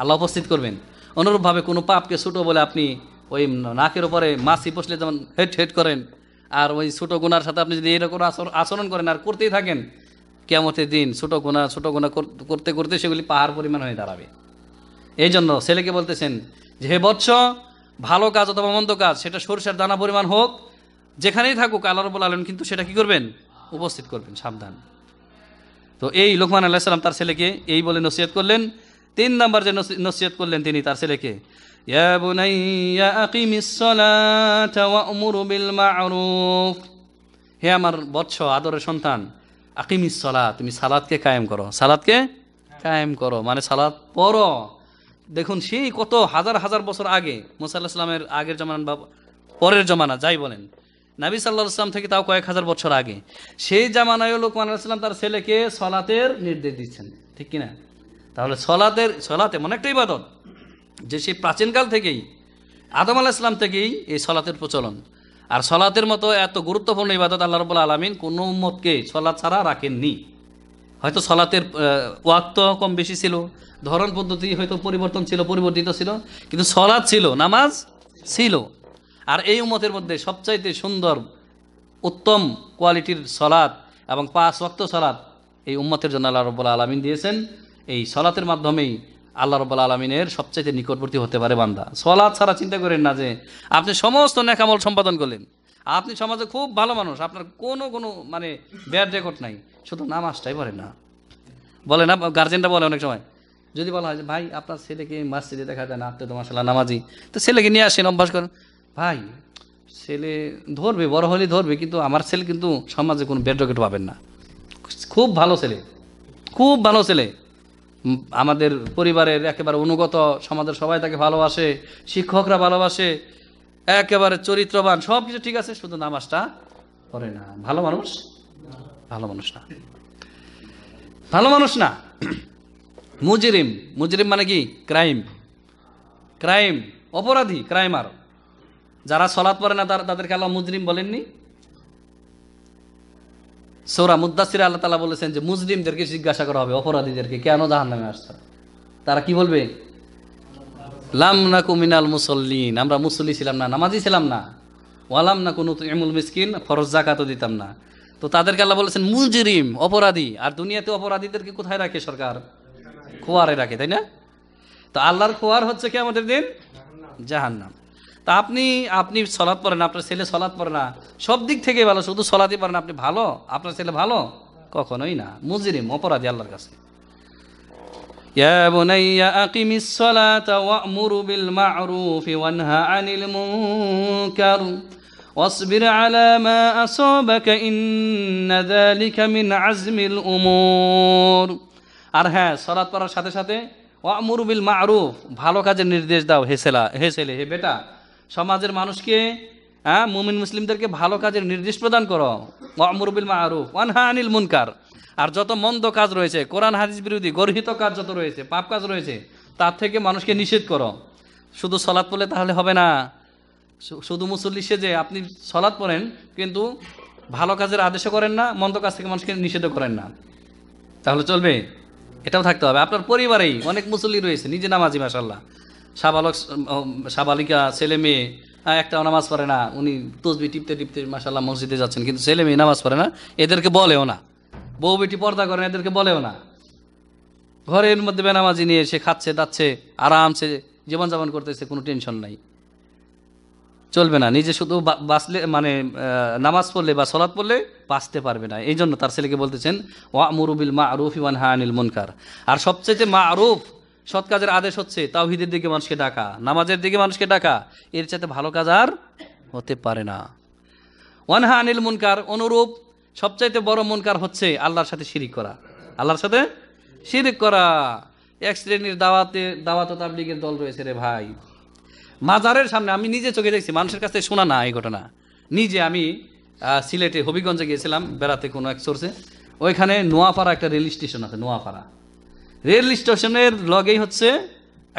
আল্লাহ উপস্থিত করবেন। অনুরূপভাবে কোনো পাপকে ছোট বলে আপনি ওই নাকের উপরে মাছি বসলে যেমন হেড করেন, আর ওই ছোট গুনার সাথে আপনি যদি এরকম আচরণ করেন আর করতেই থাকেন, কিয়ামতের দিন ছোট গুনাহ করতে করতে সেগুলি পাহাড় পরিমাণ হয়ে দাঁড়াবে। এই জন্য ছেলেকে বলতেছেন যে, হে বৎস, ভালো কাজ অথবা মন্দ কাজ, সেটা সরিষার দানা পরিমাণ হোক, যেখানেই থাকুক, আল্লাহ রাব্বুল আলামিন কিন্তু সেটা কি করবেন? উপস্থিত করবেন, সাবধান। তো এই লোকমান আলাইহিস সালাম তার ছেলেকে এই বলে নসিহত করলেন। 3 নাম্বার যে নসিহত করলেন তিনি তার ছেলেকে, ইয়া বুনাইয়া আকিমিস সালাতা ওয়া'মুর বিল মা'রুফ, হে আমার বৎস, আদরের সন্তান, আকিমিস সালাত, তুমি সালাতকে কায়েম করো। সালাতকে কায়েম করো মানে সালাত পড়ো। দেখুন, সেই কত হাজার বছর আগে, মুসা আলাইহিস সালামের আগের জমানা বা পরের জমানা যাই বলেন, নবী সাল্লাল্লাহু আলাইহি ওয়াসাল্লাম থেকে তাও কয়েক হাজার বছর আগে, সেই জামানায় লোকমান আলাইহিস সালাম তার ছেলেকে সালাতের নির্দেশ দিচ্ছেন, ঠিক কিনা? তাহলে সালাত এমন একটা ইবাদত যে সেই প্রাচীনকাল থেকেই, আদম আলাইহিস সালাম থেকেই এই সালাতের প্রচলন। আর সালাতের মতো এত গুরুত্বপূর্ণ ইবাদত আল্লাহ রাব্বুল আলামিন কোনো উম্মতকে সালাত ছাড়া রাখেননি। হয়তো সালাতের ওয়াক্ত কম বেশি ছিল, ধরন পদ্ধতি হয়তো পরিবর্তিত ছিল, কিন্তু সালাত ছিল, নামাজ ছিল। আর এই উম্মতের মধ্যে সবচাইতে সুন্দর উত্তম কোয়ালিটির সলাৎ এবং 5 ওয়াক্ত সলাৎ এই উম্মতের জন্য আল্লাহ রাব্বুল আলামিন দিয়েছেন। এই সলাতের মাধ্যমেই আল্লাহ রাব্বুল আলামিনের সবচাইতে নিকটবর্তী হতে পারে বান্দা। সলাৎ ছাড়া চিন্তা করেন না যে আপনি সমস্ত নেক আমল সম্পাদন করলেন, আপনি সমাজে খুব ভালো মানুষ, আপনার কোনো মানে ব্যাড রেকর্ড নাই, শুধু নামাজটাই পড়েন না। বলে না, গার্জেনরা বলে অনেক সময়, যদি বলা হয় যে ভাই আপনার ছেলেকে মসজিদে দেখা যায় না, আপনি তো মাশাআল্লাহ নামাজি, তো ছেলেকে নিয়ে আসেন, অভ্যাস করেন। ভাই ছেলে ধরবে, বড় হলে ধরবে, কিন্তু আমার ছেলে কিন্তু সমাজে কোনো ব্যাড রেকর্ড পাবেন না, খুব ভালো ছেলে, খুব ভালো ছেলে, আমাদের পরিবারের একেবারে অনুগত, সমাজের সবাই তাকে ভালোবাসে, শিক্ষকরা ভালোবাসে, একেবারে চরিত্রবান, সব কিছু ঠিক আছে, শুধু নামাজটা পড়ে না। ভালো মানুষ? ভালো মানুষ না, ভালো মানুষ না। মুজরিম, মুজরিম মানে কি? ক্রাইম, ক্রাইম, অপরাধী, ক্রাইমার। যারা সলাৎ পড়ে না তাদেরকে আল্লাহ মুজরিম বলেননি? সূরা মুদ্দাসিরে আল্লাহ তাআলা বলেছেন যে মুজরিমদেরকে জিজ্ঞাসা করা হবে, অপরাধীদেরকে, কেন জাহান্নামে আসছে? তারা কি বলবে? লাম নাকু মিনাল মুসল্লিন, আমরা মুসল্লি ছিলাম না, নামাজি ছিলাম না। ওয়ালাম নাকু নুতইমুল মিসকিন, ফরজ যাকাতও দিতাম না। তো তাদেরকে আল্লাহ বলেছেন মুজরিম, অপরাধী। আর দুনিয়াতে অপরাধীদেরকে কোথায় রাখে সরকার? খোয়ারে রাখে, তাই না? তো আল্লাহর খোয়ার হচ্ছে কিয়ামতের দিন জাহান্নাম। তা আপনি সলাৎ পড়েন, আপনার ছেলে সলাৎ পড়ে না, সব দিক থেকে ভালো, শুধু সলাৎই পড়েন, আপনি ভালো, আপনার ছেলে ভালো? কখনোই না, মুজরিম, অপরাধী আল্লাহর কাছে। ইয়া বুনাইয়া আকিমিস সালাতা ওয়া'মুর বিল মা'রুফি ওয়ানহা আনিল মুনকার ওয়াসবির আলা মা আসাবাকা ইন্না যালিকা মিন আজমিল উমুর। আর হ্যাঁ, সালাত পড়ার সাথে সাথে ওয়া'মুর বিল মা'রুফ, ভালো কাজের নির্দেশ দাও। হে ছেলে, হে বেটা, সমাজের মানুষকে, মুমিন মুসলিমদেরকে ভালো কাজের নির্দেশ প্রদান করো। ওয়া'মুর বিল মা'রুফ ওয়ানহা আনিল মুনকার, আর যত মন্দ কাজ রয়েছে, কোরআন হাদিস বিরোধী গর্হিত কাজ যত রয়েছে, পাপ কাজ রয়েছে, তার থেকে মানুষকে নিষেধ করো। শুধু সলাৎ পড়লে তাহলে হবে না। শুধু মুসল্লি সেজে আপনি সলাৎ পড়েন, কিন্তু ভালো কাজের আদেশও করেন না, মন্দ কাজ থেকে মানুষকে নিষেধও করেন না, তাহলে চলবে? এটাও থাকতে হবে। আপনার পরিবারেই অনেক মুসল্লি রয়েছে, নিজে নামাজি মাশাআল্লাহ, সাবালিকা ছেলে মেয়ে, একটা নামাজ পড়ে না, উনি তসবিহ টিপতে টিপতে মাশাআল্লাহ মসজিদে যাচ্ছেন, কিন্তু ছেলে মেয়ে নামাজ পড়ে না, এদেরকে বলেও না। বউ বেটি পর্দা করেন, এদেরকে বলেও না। ঘরের মধ্যে বেনামাজি নিয়ে সে খাচ্ছে দাচ্ছে, আরামসে জীবনযাপন করতেছে, কোনো টেনশন নাই, চলবে না। নিজে শুধু বাঁচলে, মানে নামাজ পড়লে বা সলাৎ পড়লে বাঁচতে পারবে না। এই জন্য তার ছেলেকে বলতেছেন ওয়া'মুরু বিল মা'রুফি ওয়ানহা আনিল মুনকার। আর সবচেয়ে মা'রুফ, সৎ কাজের আদেশ হচ্ছে তাওহীদের দিকে মানুষকে ডাকা, নামাজের দিকে মানুষকে ডাকা, এর চাইতে ভালো কাজ আর হতে পারে না। ওয়ানহা আনিল মুনকার, অনুরূপ সবচাইতে বড় মুনকার হচ্ছে আল্লাহর সাথে শিরিক করা, আল্লাহর সাথে শিরিক করা। এক শ্রেণীর দাওয়াত তাবলীগের দল রয়েছে রে ভাই, মাজারের সামনে, আমি নিজে চোখে দেখছি, মানুষের কাছে শোনা না এই ঘটনা, নিজে আমি সিলেটে হবিগঞ্জে গিয়েছিলাম বেড়াতে কোনো এক সোর্সে, ওইখানে নোয়াপাড়া একটা রেল স্টেশন আছে, নোয়াপাড়া রেল স্টেশনের লগেই হচ্ছে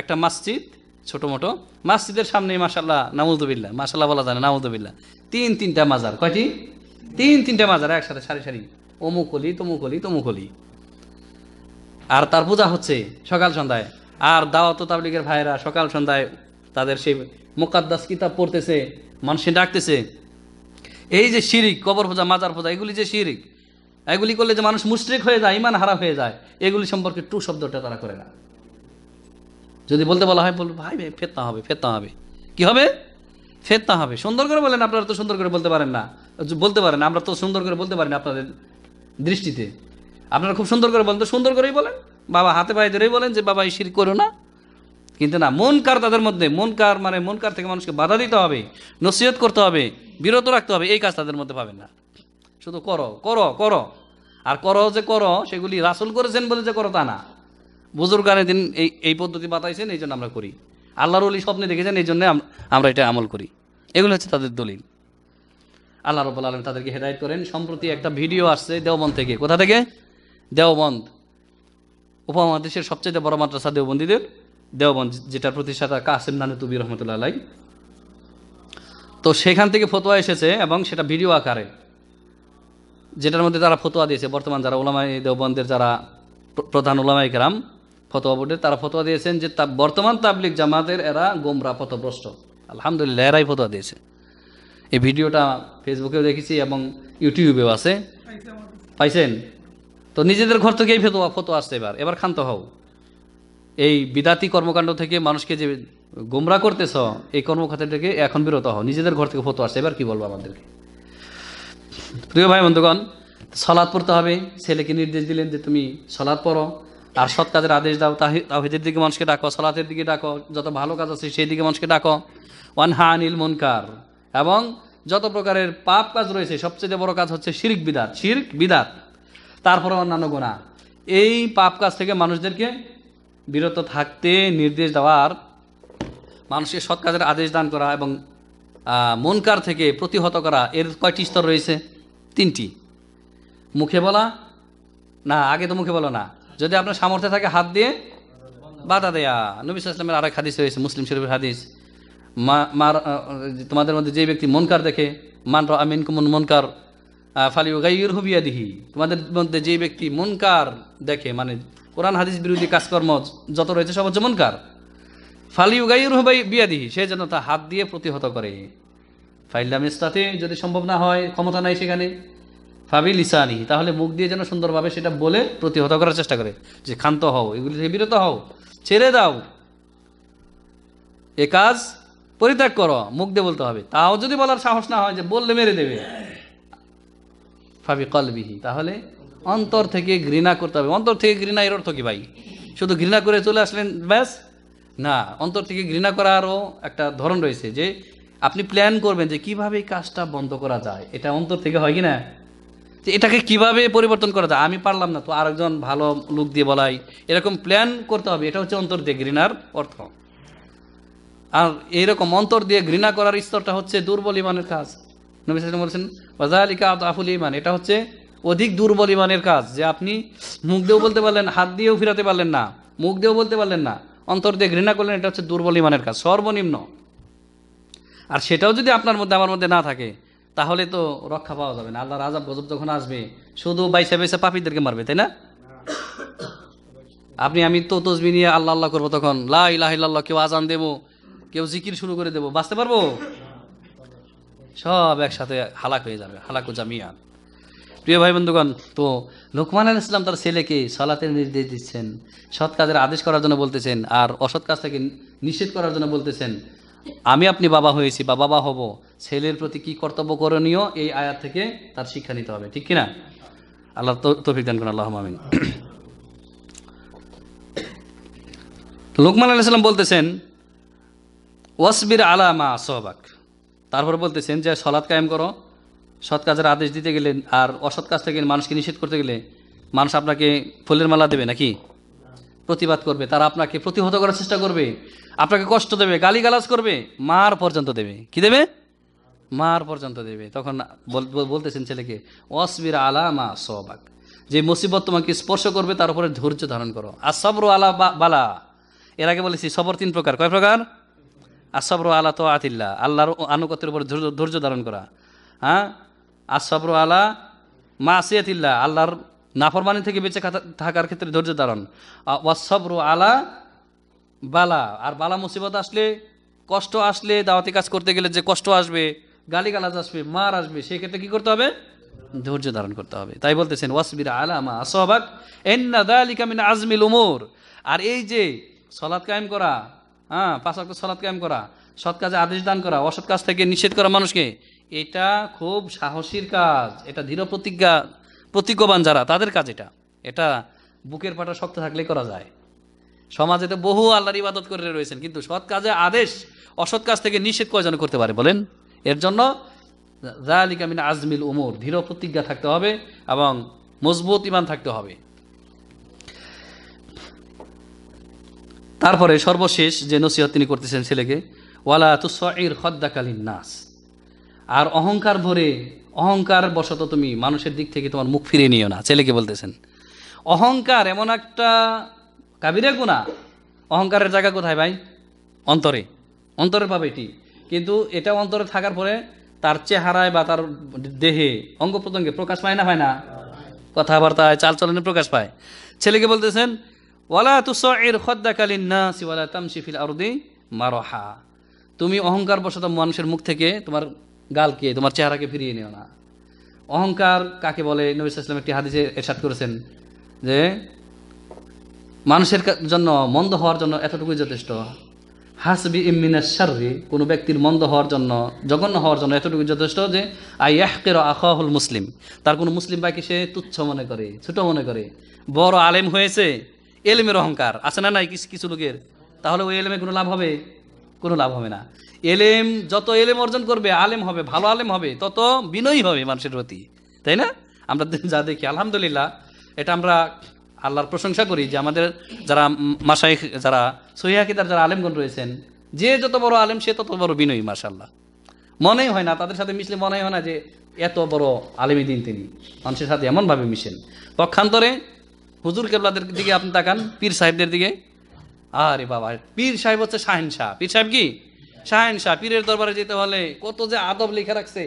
একটা মসজিদ, ছোট মোটো মসজিদের সামনেই মাশাআল্লাহ, নাউযুবিল্লাহ, মাশাআল্লাহ বলা যায় না, নাউযুবিল্লাহ, তিনটা মাজার। কয়টি? তিনটা মাজার একসাথে সারি সারি, অমুক অলি তমুক অলি তমুক অলি। আর তার পূজা হচ্ছে সকাল সন্ধ্যায়, আর দাওয়াত তাবলীগের ভাইয়েরা সকাল সন্ধ্যায় তাদের সেই মুকাদ্দাস কিতাব পড়তেছে, মানুষে ডাকতেছে। এই যে শিরিক, কবর পূজা, মাজার পূজা, এগুলি যে শিরিক, এগুলি করলে যে মানুষ মুশরিক হয়ে যায়, ঈমান হারা হয়ে যায়, এগুলি সম্পর্কে টু শব্দটা তারা করে না। যদি বলতে বলা হয়, বলবো ভাই ফিতনা হবে, ফিতনা হবে। কি হবে? ফিতনা হবে। সুন্দর করে বলেন, আপনারা তো সুন্দর করে বলতে পারেন না, বলতে পারেন, আমরা তো সুন্দর করে বলতে পারি না আপনাদের দৃষ্টিতে। আপনারা খুব সুন্দর করে বলেন, তো সুন্দর করেই বলেন, বাবা হাতে পায়ে ধরেই বলেন যে বাবা এই শিরক করো না। কিন্তু না, মুনকার তাদের মধ্যে, মুনকার মানে মুনকার থেকে মানুষকে বাধা দিতে হবে, নসিহত করতে হবে, বিরত রাখতে হবে, এই কাজ তাদের মধ্যে পাবেন না। শুধু করো করো করো, আর করো যে করো, সেগুলি রাসূল করেছেন বলে যে করো তা না। বুজুর্গানে দিন এই পদ্ধতি বাতাইছেন, এই জন্য আমরা করি। আল্লাহর ওলি স্বপ্নে দেখেছেন, এই জন্য আমরা এটা আমল করি। এগুলো হচ্ছে তাদের দলিল। আল্লাহ রাব্বুল আলামিন তাদেরকে হেদায়েত করেন। সম্প্রতি একটা ভিডিও আসছে দেওবন্দ থেকে। কোথা থেকে? দেওবন্দ, উপমহাদেশের সবচেয়ে বড় মাদ্রাসা দেওবন্দীদের, দেওবন্দ, যেটার প্রতিষ্ঠাতা কাসেম নানুতুবি রহমতুল্লাহ আলাইহি। তো সেখান থেকে ফতোয়া এসেছে, এবং সেটা ভিডিও আকারে, যেটার মধ্যে তারা ফতোয়া দিয়েছে। বর্তমান যারা ওলামায়ে দেওবন্দের যারা প্রধান ওলামায়ে কেরাম, ফতোয়া বোর্ডের, তারা ফতোয়া দিয়েছেন যে বর্তমান তাবলিগ জামাতের এরা গোমরা, পথভ্রষ্ট। আলহামদুলিল্লাহ, এরাই ফতোয়া দিয়েছে। এই ভিডিওটা ফেসবুকেও দেখেছি এবং ইউটিউবেও আছে, পাইছেন? তো নিজেদের ঘর থেকে এই ফটো আসছে। এবার ক্ষান্ত হও। এই বিদাতি কর্মকাণ্ড থেকে মানুষকে যে গোমরা করতেছ, এই কর্মখাত থেকে এখন বিরত হও। নিজেদের ঘর থেকে ফটো আসছে, এবার কি বলবো আমাদেরকে? প্রিয় ভাই বন্ধুগণ, সালাত পড়তে হবে। ছেলেকে নির্দেশ দিলেন যে তুমি সালাত পড়ো আর সৎ কাজের আদেশ দাও, তাওহীদের দিকে মানুষকে ডাকো, সালাতের দিকে ডাকো, যত ভালো কাজ আছে সেই দিকে মানুষকে ডাকো। ওয়ানহা আনিল মুনকার, এবং যত প্রকারের পাপ কাজ রয়েছে সবচেয়ে বড় কাজ হচ্ছে শিরক বিদাত, তারপরে অন্যান্য গুনাহ। এই পাপ কাজ থেকে মানুষদেরকে বিরত থাকতে নির্দেশ দেওয়ার, মানুষকে সৎ কাজের আদেশ দান করা এবং মুনকার থেকে প্রতিহত করা, এর কয়টি স্তর রয়েছে? 3টি। মুখে বলা না, আগে তো মুখে বলো না, যদি আপনার সামর্থ্য থাকে হাত দিয়ে বাধা দেয়া। নবী সাল্লাল্লাহু আলাইহি ওয়াসাল্লামের আরেক হাদিস রয়েছে, মুসলিম শরীফের হাদিস, তোমাদের মধ্যে যে ব্যক্তি মুনকার দেখে, মান রাআ মিনকুম মুনকার ফালিয়ুগাইয়িরহু বিয়াদিহি, তোমাদের মধ্যে যে ব্যক্তি মুনকার দেখে, মানে কোরআন হাদিস বিরোধী কাজকর্ম যত রয়েছে সব হচ্ছে মুনকার, ফালিয়ুগাইয়িরহু বিয়াদিহি, সে যেন তা হাত দিয়ে প্রতিহত করে। ফাইল্লাম ইস্তাতি, যদি সম্ভব না হয়, ক্ষমতা নাই সেখানে, ফাবি লিসানি, তাহলে মুখ দিয়ে যেন সুন্দরভাবে সেটা বলে প্রতিহত করার চেষ্টা করে, যে ক্ষান্ত হও, এগুলি থেকে বিরত হও, ছেড়ে দাও, এ কাজ পরিত্যাগ করো, মুখ দিয়ে বলতে হবে। তাও যদি বলার সাহস না হয়, যে বললে মেরে দেবে, ফাবি কলবিহি, তাহলে অন্তর থেকে ঘৃণা করতে হবে। অন্তর থেকে ঘৃণা, এর অর্থ কি ভাই? শুধু ঘৃণা করে চলে আসলেন ব্যাস না, অন্তর থেকে ঘৃণা করারও একটা ধরন রয়েছে, যে আপনি প্ল্যান করবেন যে কিভাবে এই কাজটা বন্ধ করা যায়। এটা অন্তর থেকে হয় কি না, যে এটাকে কিভাবে পরিবর্তন করা যায়, আমি পারলাম না তো আরেকজন ভালো লোক দিয়ে বলাই, এরকম প্ল্যান করতে হবে। এটা হচ্ছে অন্তর দিয়ে ঘৃণার অর্থ। আর এইরকম অন্তর দিয়ে ঘৃণা করার স্তরটা হচ্ছে দুর্বল ইমানের কাজ। নবী সাল্লাল্লাহু আলাইহি ওয়াসাল্লাম বলেছেন ওয়াযালিকা আদআফুল ঈমান, এটা হচ্ছে অধিক দুর্বল ইমানের কাজ, যে আপনি মুখ দিয়েও বলতে পারলেন, হাত দিয়েও ফিরাতে পারলেন না, মুখ দিয়েও বলতে পারলেন না, অন্তর দিয়ে ঘৃণা করলেন, এটা হচ্ছে দুর্বল ইমানের কাজ, সর্বনিম্ন। আর সেটাও যদি আপনার মধ্যে আমার মধ্যে না থাকে, তাহলে তো রক্ষা পাওয়া যাবে না। আল্লাহর আযাব গজব যখন আসবে, শুধু বাইসা বাইসা পাপীদেরকে মারবে, তাই না? আমি তো তসবিহ নিয়ে আল্লাহ আল্লাহ করবো, তখন লা ইলাহা ইল্লাল্লাহ, কেউ আজান দেবো, কেউ জিকির শুরু করে দেবো, বাঁচতে পারবো? সব একসাথে হালাক হয়ে যাবে, হালাকু জামিয়ান। প্রিয় ভাই বন্ধুগণ, তো লোকমান আলাইহিস সালাম তার ছেলেকে সালাতের নির্দেশ দিচ্ছেন, সৎ কাজের আদেশ করার জন্য বলতেছেন, আর অসৎ কাজ থেকে নিষেধ করার জন্য বলতেছেন। আপনি বাবা হয়েছি বা বাবা হব, ছেলের প্রতি কি কর্তব্য করণীয়, এই আয়াত থেকে তার শিক্ষা নিতে হবে, ঠিক কিনা? আল্লাহ তৌফিক দান করুন, আল্লাহুম্মা আমিন। লোকমান আলাইহিস সালাম বলতেছেন ওয়াসবির আলা মা আসাবাক, তারপরে বলতেছেন যে সালাত কায়েম করো। সৎ কাজের আদেশ দিতে গেলে আর অসৎ কাজ থেকে মানুষকে নিষেধ করতে গেলে মানুষ আপনাকে ফুলের মালা দেবে নাকি? প্রতিবাদ করবে, তারা আপনাকে প্রতিহত করার চেষ্টা করবে, আপনাকে কষ্ট দেবে, গালিগালাজ করবে, মার পর্যন্ত দেবে। কি দেবে? মার পর্যন্ত দেবে। তখন বলতেছেন ছেলেকে ওয়াসবির আলা মা আসাবাক, যে মুসিবত তোমাকে স্পর্শ করবে তার উপরে ধৈর্য ধারণ করো। আসসাবরু আলা বালা, এর আগে বলেছি সবর 3 প্রকার। কয় প্রকার? আসসাবরু আলা তাআতিল্লাহ, আল্লাহর আনুগত্যের উপর ধৈর্য ধারণ করা। হ্যাঁ, আসসাবরু আলা মাসিয়াতিল্লাহ, আল্লাহর নাফরমানি থেকে বেঁচে থাকার ক্ষেত্রে ধৈর্য ধারণ। ওয়াসসাবরু আলা বালা, আর বালা মুসিবত আসলে, কষ্ট আসলে, দাওয়াতি কাজ করতে গেলে যে কষ্ট আসবে, গালিগালাজ আসবে, মার আসবে, সেই ক্ষেত্রে কি করতে হবে? ধৈর্য ধারণ করতে হবে। তাই বলতেছেন ওয়াসবির আলা মা আসাবাক ইন্না যালিকা মিন আজমিল উমুর। আর এই যে সালাত কায়েম করা, 5 ওয়াক্ত সালাত কায়েম করা, সৎ কাজে আদেশ দান করা, অসৎ কাজ থেকে নিষেধ করা মানুষকে, এটা খুব সাহসীর কাজ, এটা দৃঢ় প্রতিজ্ঞাবান যারা, তাদের কাজ এটা বুকের পাটা শক্ত থাকলে করা যায়। সমাজে তো বহু আল্লাহর ইবাদত করে রয়েছেন, কিন্তু সৎ কাজে আদেশ, অসৎ কাজ থেকে নিষেধ কয়জন করতে পারে বলেন? এর জন্য যালিকা মিন আজমিল উমুর, দৃঢ় প্রতিজ্ঞা থাকতে হবে এবং মজবুত ঈমান থাকতে হবে। তারপরে সর্বশেষ যে নসিহত তিনি করতেছেন ছেলেকে, ওয়ালা তুসাইর খাদ্দাকা লিন-নাস, আর অহংকার বশত তুমি মানুষের দিক থেকে তোমার মুখ ফিরিয়ে নিও না। ছেলেকে বলতেছেন অহংকার এমন একটা কাবিরা গুনাহ। অহংকারের জায়গা কোথায় ভাই? অন্তরের পাবে এটি, কিন্তু এটা অন্তরে থাকার পরে তার চেহারায় বা তার দেহে অঙ্গ প্রত্যঙ্গে প্রকাশ পায় না? হয় না? কথাবার্তায়, চালচলনে প্রকাশ পায়। ছেলেকে বলতেছেন ওয়ালা তুসাইর খাদ্দাকা লিন-নাস ওয়ালা তামশি ফিল আরদি মারহা, তুমি অহংকার বশত মানুষের মুখ থেকে তোমার গালকে, তোমার চেহারাকে ফিরিয়ে নিও না। অহংকার কাকে বলে? নবী সাল্লাল্লাহু আলাইহি ওয়াসাল্লাম একটি হাদিসে ইরশাদ করেছেন যে মানুষের জন্য মন্দ হওয়ার জন্য এতটুকুই যথেষ্ট। হাসবি মিনাশ শাররি, কোনো ব্যক্তির মন্দ হওয়ার জন্য, জঘন্য হওয়ার জন্য এতটুকুই যথেষ্ট যে আইয়াহকিরু আখাহুল মুসলিম, তার কোনো মুসলিম ভাইকে সে তুচ্ছ মনে করে, ছোট মনে করে। বড় আলেম হয়েছে, এলেমের অহংকার আছে না নাই কিছু লোকের, তাহলে ওই এলেমে কোনো লাভ হবে? কোনো লাভ হবে না। এলেম, যত এলেম অর্জন করবে, আলেম হবে, ভালো আলেম হবে, তত বিনয়ী হবে মানুষের প্রতি, তাই না? আমরা যা দেখি আলহামদুলিল্লাহ, এটা আমরা আল্লাহর প্রশংসা করি যে আমাদের যারা মাশায়েখ, যারা সহিহ আকীদার যারা আলেমগণ রয়েছেন, যে যত বড় আলেম সে তত বড় বিনয়ী। মাশাআল্লাহ, মনেই হয় না তাদের সাথে মিশলে, মনেই হয় না যে এত বড় আলেমী দিন তিনি, মানুষের সাথে এমনভাবে মিশেন। পক্ষান্তরে হুজুর কেবলাদের দিকে আপনি তাকান, পীর সাহেবদের দিকে, আরে বাবা, পীর সাহেব হচ্ছে শাহেনশাহ। পীর সাহেব কি? শাহেনশাহ। পীরের দরবারে যেতে হলে কত যে আদব লিখে রাখছে।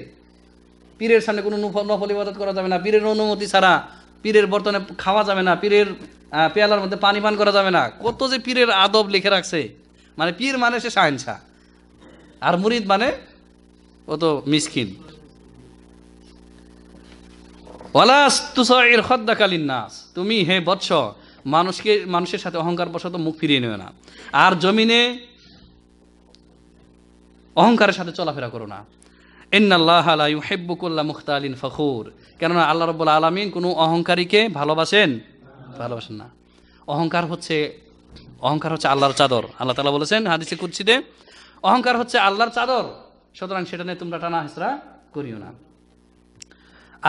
পীরের সামনে কোনো নফল ইবাদত করা যাবে না, পীরের অনুমতি ছাড়া পীরের বর্তনে খাওয়া যাবে না, পীরের পেয়ালার মধ্যে পানি পান করা যাবে না, কত যে পীরের আদব লিখে রাখছে। মানে পীর মানে সে শাহেনশাহ, আর মুরিদ মানে ও তো মিসকিন। ওয়ালাস তুসাইর খাদ্দাকা লিন্নাস, তুমি হে বৎস মানুষের সাথে অহংকার বশত মুখ ফিরিয়ে নিও না, আর জমিনে অহংকারের সাথে চলাফেরা করো না। ইন্নাল্লাহা লা ইউহিব্বু কুল্লা মুখতালিন ফখুর, কেননা আল্লাহ রাব্বুল আলামিন কোনো অহংকারীকে ভালোবাসেন না। অহংকার হচ্ছে আল্লাহর চাদর। আল্লাহ তাআলা বলেছেন হাদিসে কুদসিতে, অহংকার হচ্ছে আল্লাহর চাদর, সুতরাং সেটা নিয়ে তোমরা টানা হেসরা করিও না।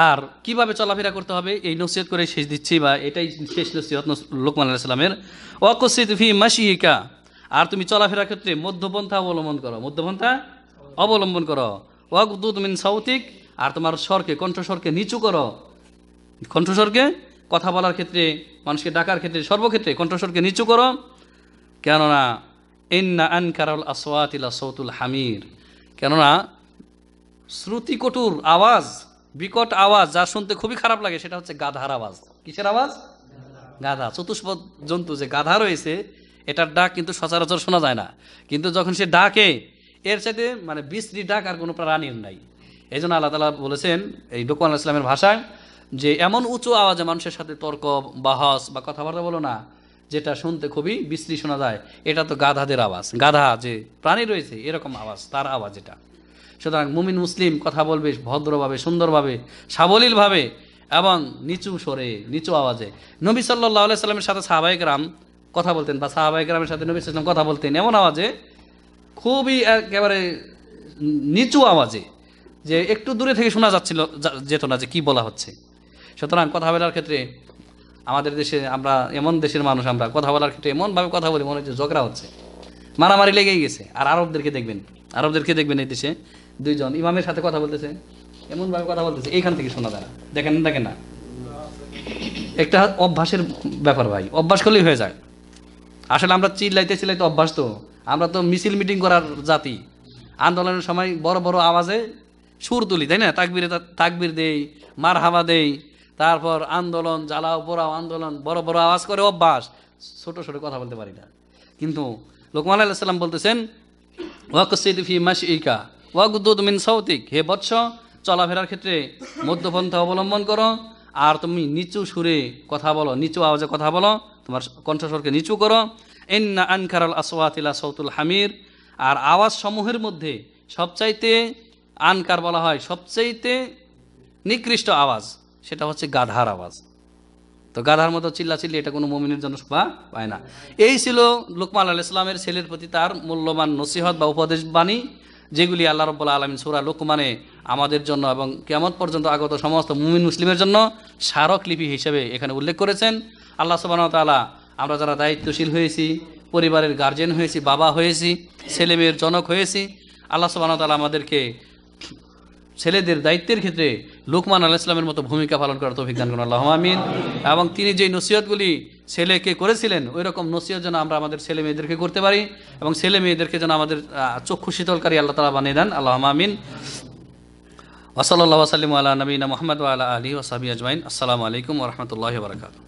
আর কিভাবে চলাফেরা করতে হবে এই নসিহত করে শেষ দিচ্ছি, বা এটাই শেষ নসিহত লোকমান আলাইহিস সালামের। ওয়াকসিদ ফি মাশিকা, আর তুমি চলাফেরার ক্ষেত্রে মধ্যপন্থা অবলম্বন করো। ওয়াগদুদ মিন সাউতিক, আর তোমার কণ্ঠস্বরকে নিচু করো। কণ্ঠস্বরকে, কথা বলার ক্ষেত্রে, মানুষকে ডাকার ক্ষেত্রে, সর্বক্ষেত্রে কণ্ঠস্বরকে নিচু করো। কেননা ইন্না আনকারাল আসওয়াতি লা সাউতুল হামির, কেননা শ্রুতিকটুর আওয়াজ, বিকট আওয়াজ, যা শুনতে খুবই খারাপ লাগে, সেটা হচ্ছে গাধার আওয়াজ। কিসের আওয়াজ? গাধা। চতুষ্পদ জন্তু যে গাধা রয়েছে, এটার ডাক কিন্তু সচরাচর শোনা যায় না, কিন্তু যখন সে ডাকে, এর সাথে মানে বিশ্রী ডাক আর কোনো প্রাণীর নাই। এই জন্য আল্লাহ তাআলা বলেছেন এই লোকমান আলাইহিস সালামের ভাষায় যে এমন উঁচু আওয়াজে মানুষের সাথে তর্ক, বাহস বা কথাবার্তা বলো না, যেটা শুনতে খুবই বিশ্রী শোনা যায়। এটা তো গাধাদের আওয়াজ, গাধা যে প্রাণী রয়েছে এরকম আওয়াজ, তার আওয়াজ এটা। সুতরাং মুমিন মুসলিম কথা বলবে ভদ্রভাবে, সুন্দরভাবে, সাবলীলভাবে এবং নিচু স্বরে, নিচু আওয়াজে। নবী সাল্লাল্লাহু আলাইহি সাল্লামের সাথে সাহাবায়ে কেরাম কথা বলতেন, বা সাহাবায়ে কেরামের সাথে নবী সাল্লাল্লাহু আলাইহি সাল্লাম কথা বলতেন এমন আওয়াজে, খুবই একেবারে নিচু আওয়াজে, যে একটু দূরে থেকে শোনা যেত না যে কি বলা হচ্ছে। সুতরাং কথা বলার ক্ষেত্রে আমাদের দেশে, আমরা এমন দেশের মানুষ, আমরা কথা বলার ক্ষেত্রে এমনভাবে কথা বলি মনে হচ্ছে ঝগড়া হচ্ছে, মারামারি লেগেই গেছে। আর আরবদেরকে দেখবেন এই দেশে দুইজন ইমামের সাথে কথা বলতেছে, এমনভাবে কথা বলতেছে এইখান থেকে শোনা যায় না। দেখেন না, একটা অভ্যাসের ব্যাপার ভাই, অভ্যাস করলেই হয়ে যায়। আসলে আমরা চিল্লাইতে অভ্যাস, তো আমরা তো মিছিল মিটিং করার জাতি, আন্দোলনের সময় বড় বড় আওয়াজে সুর তুলি, তাই না? তাকবীর দেই, মারহাবা দেই, তারপর আন্দোলন জ্বালাও পোড়াও আন্দোলন, বড় বড় আওয়াজ করে অভ্যাস, ছোট ছোট কথা বলতে পারি না। কিন্তু লোকমান আলাইহিস সালাম বলতেছেন ওয়াকসিদ ফি মাশইকা ওয়াগদুদ মিন সাউতিক, হে বৎস চলাফেরার ক্ষেত্রে মধ্যপন্থা অবলম্বন করো, আর তুমি নিচু সুরে কথা বলো, নিচু আওয়াজে কথা বলো, তোমার কণ্ঠস্বরকে নিচু করো। ইন্না আনকারাল আসওয়াতি লা সাউতুল হামির, আর আওয়াজ সমূহের মধ্যে সবচাইতে আনকার বলা হয়, সবচাইতে নিকৃষ্ট আওয়াজ, সেটা হচ্ছে গাধার আওয়াজ। তো গাধার মতো চিল্লাচিল্লি, এটা কোনো মুমিনের জন্য শোভা পায় না। এই ছিল লোকমান আলাইহিস সালামের ছেলের প্রতি তার মূল্যবান নসিহত বা উপদেশ বাণী, যেগুলি আল্লাহ রাব্বুল আলামিন সূরা লোকমানে আমাদের জন্য এবং কিয়ামত পর্যন্ত আগত সমস্ত মুমিন মুসলিমের জন্য স্মারকলিপি হিসেবে এখানে উল্লেখ করেছেন। আল্লাহ সুবহানাহু ওয়া তাআলা, আমরা যারা দায়িত্বশীল হয়েছি, পরিবারের গার্জিয়ান হয়েছি, বাবা হয়েছি, ছেলে মেয়ের জনক হয়েছি, আল্লাহ সুবহানাহু ওয়া তাআলা আমাদেরকে ছেলেদের দায়িত্বের ক্ষেত্রে লোকমান আলাইহিস সালামের মতো ভূমিকা পালন করার তৌফিক দান করুন, আল্লাহুম্মা আমিন। এবং তিনি যেই নসিহতগুলি ছেলেকে করেছিলেন, ওই রকম নসিহত যেন আমরা আমাদের ছেলে মেয়েদেরকে করতে পারি, এবং ছেলে মেয়েদেরকে যেন আমাদের চক্ষু শীতলকারী আল্লাহ তাআলা বানিয়ে দেন, আল্লাহুম্মা আমিন। ওয়া সাল্লাল্লাহু ওয়া সাল্লামু আলা নবিয়িনা মুহাম্মদ ওয়া আলা আলিহি ওয়া সাহবিহি আজমাইন। আসসালামু আলাইকুম ওয়া রাহমাতুল্লাহি ওয়া বারাকাতুহু।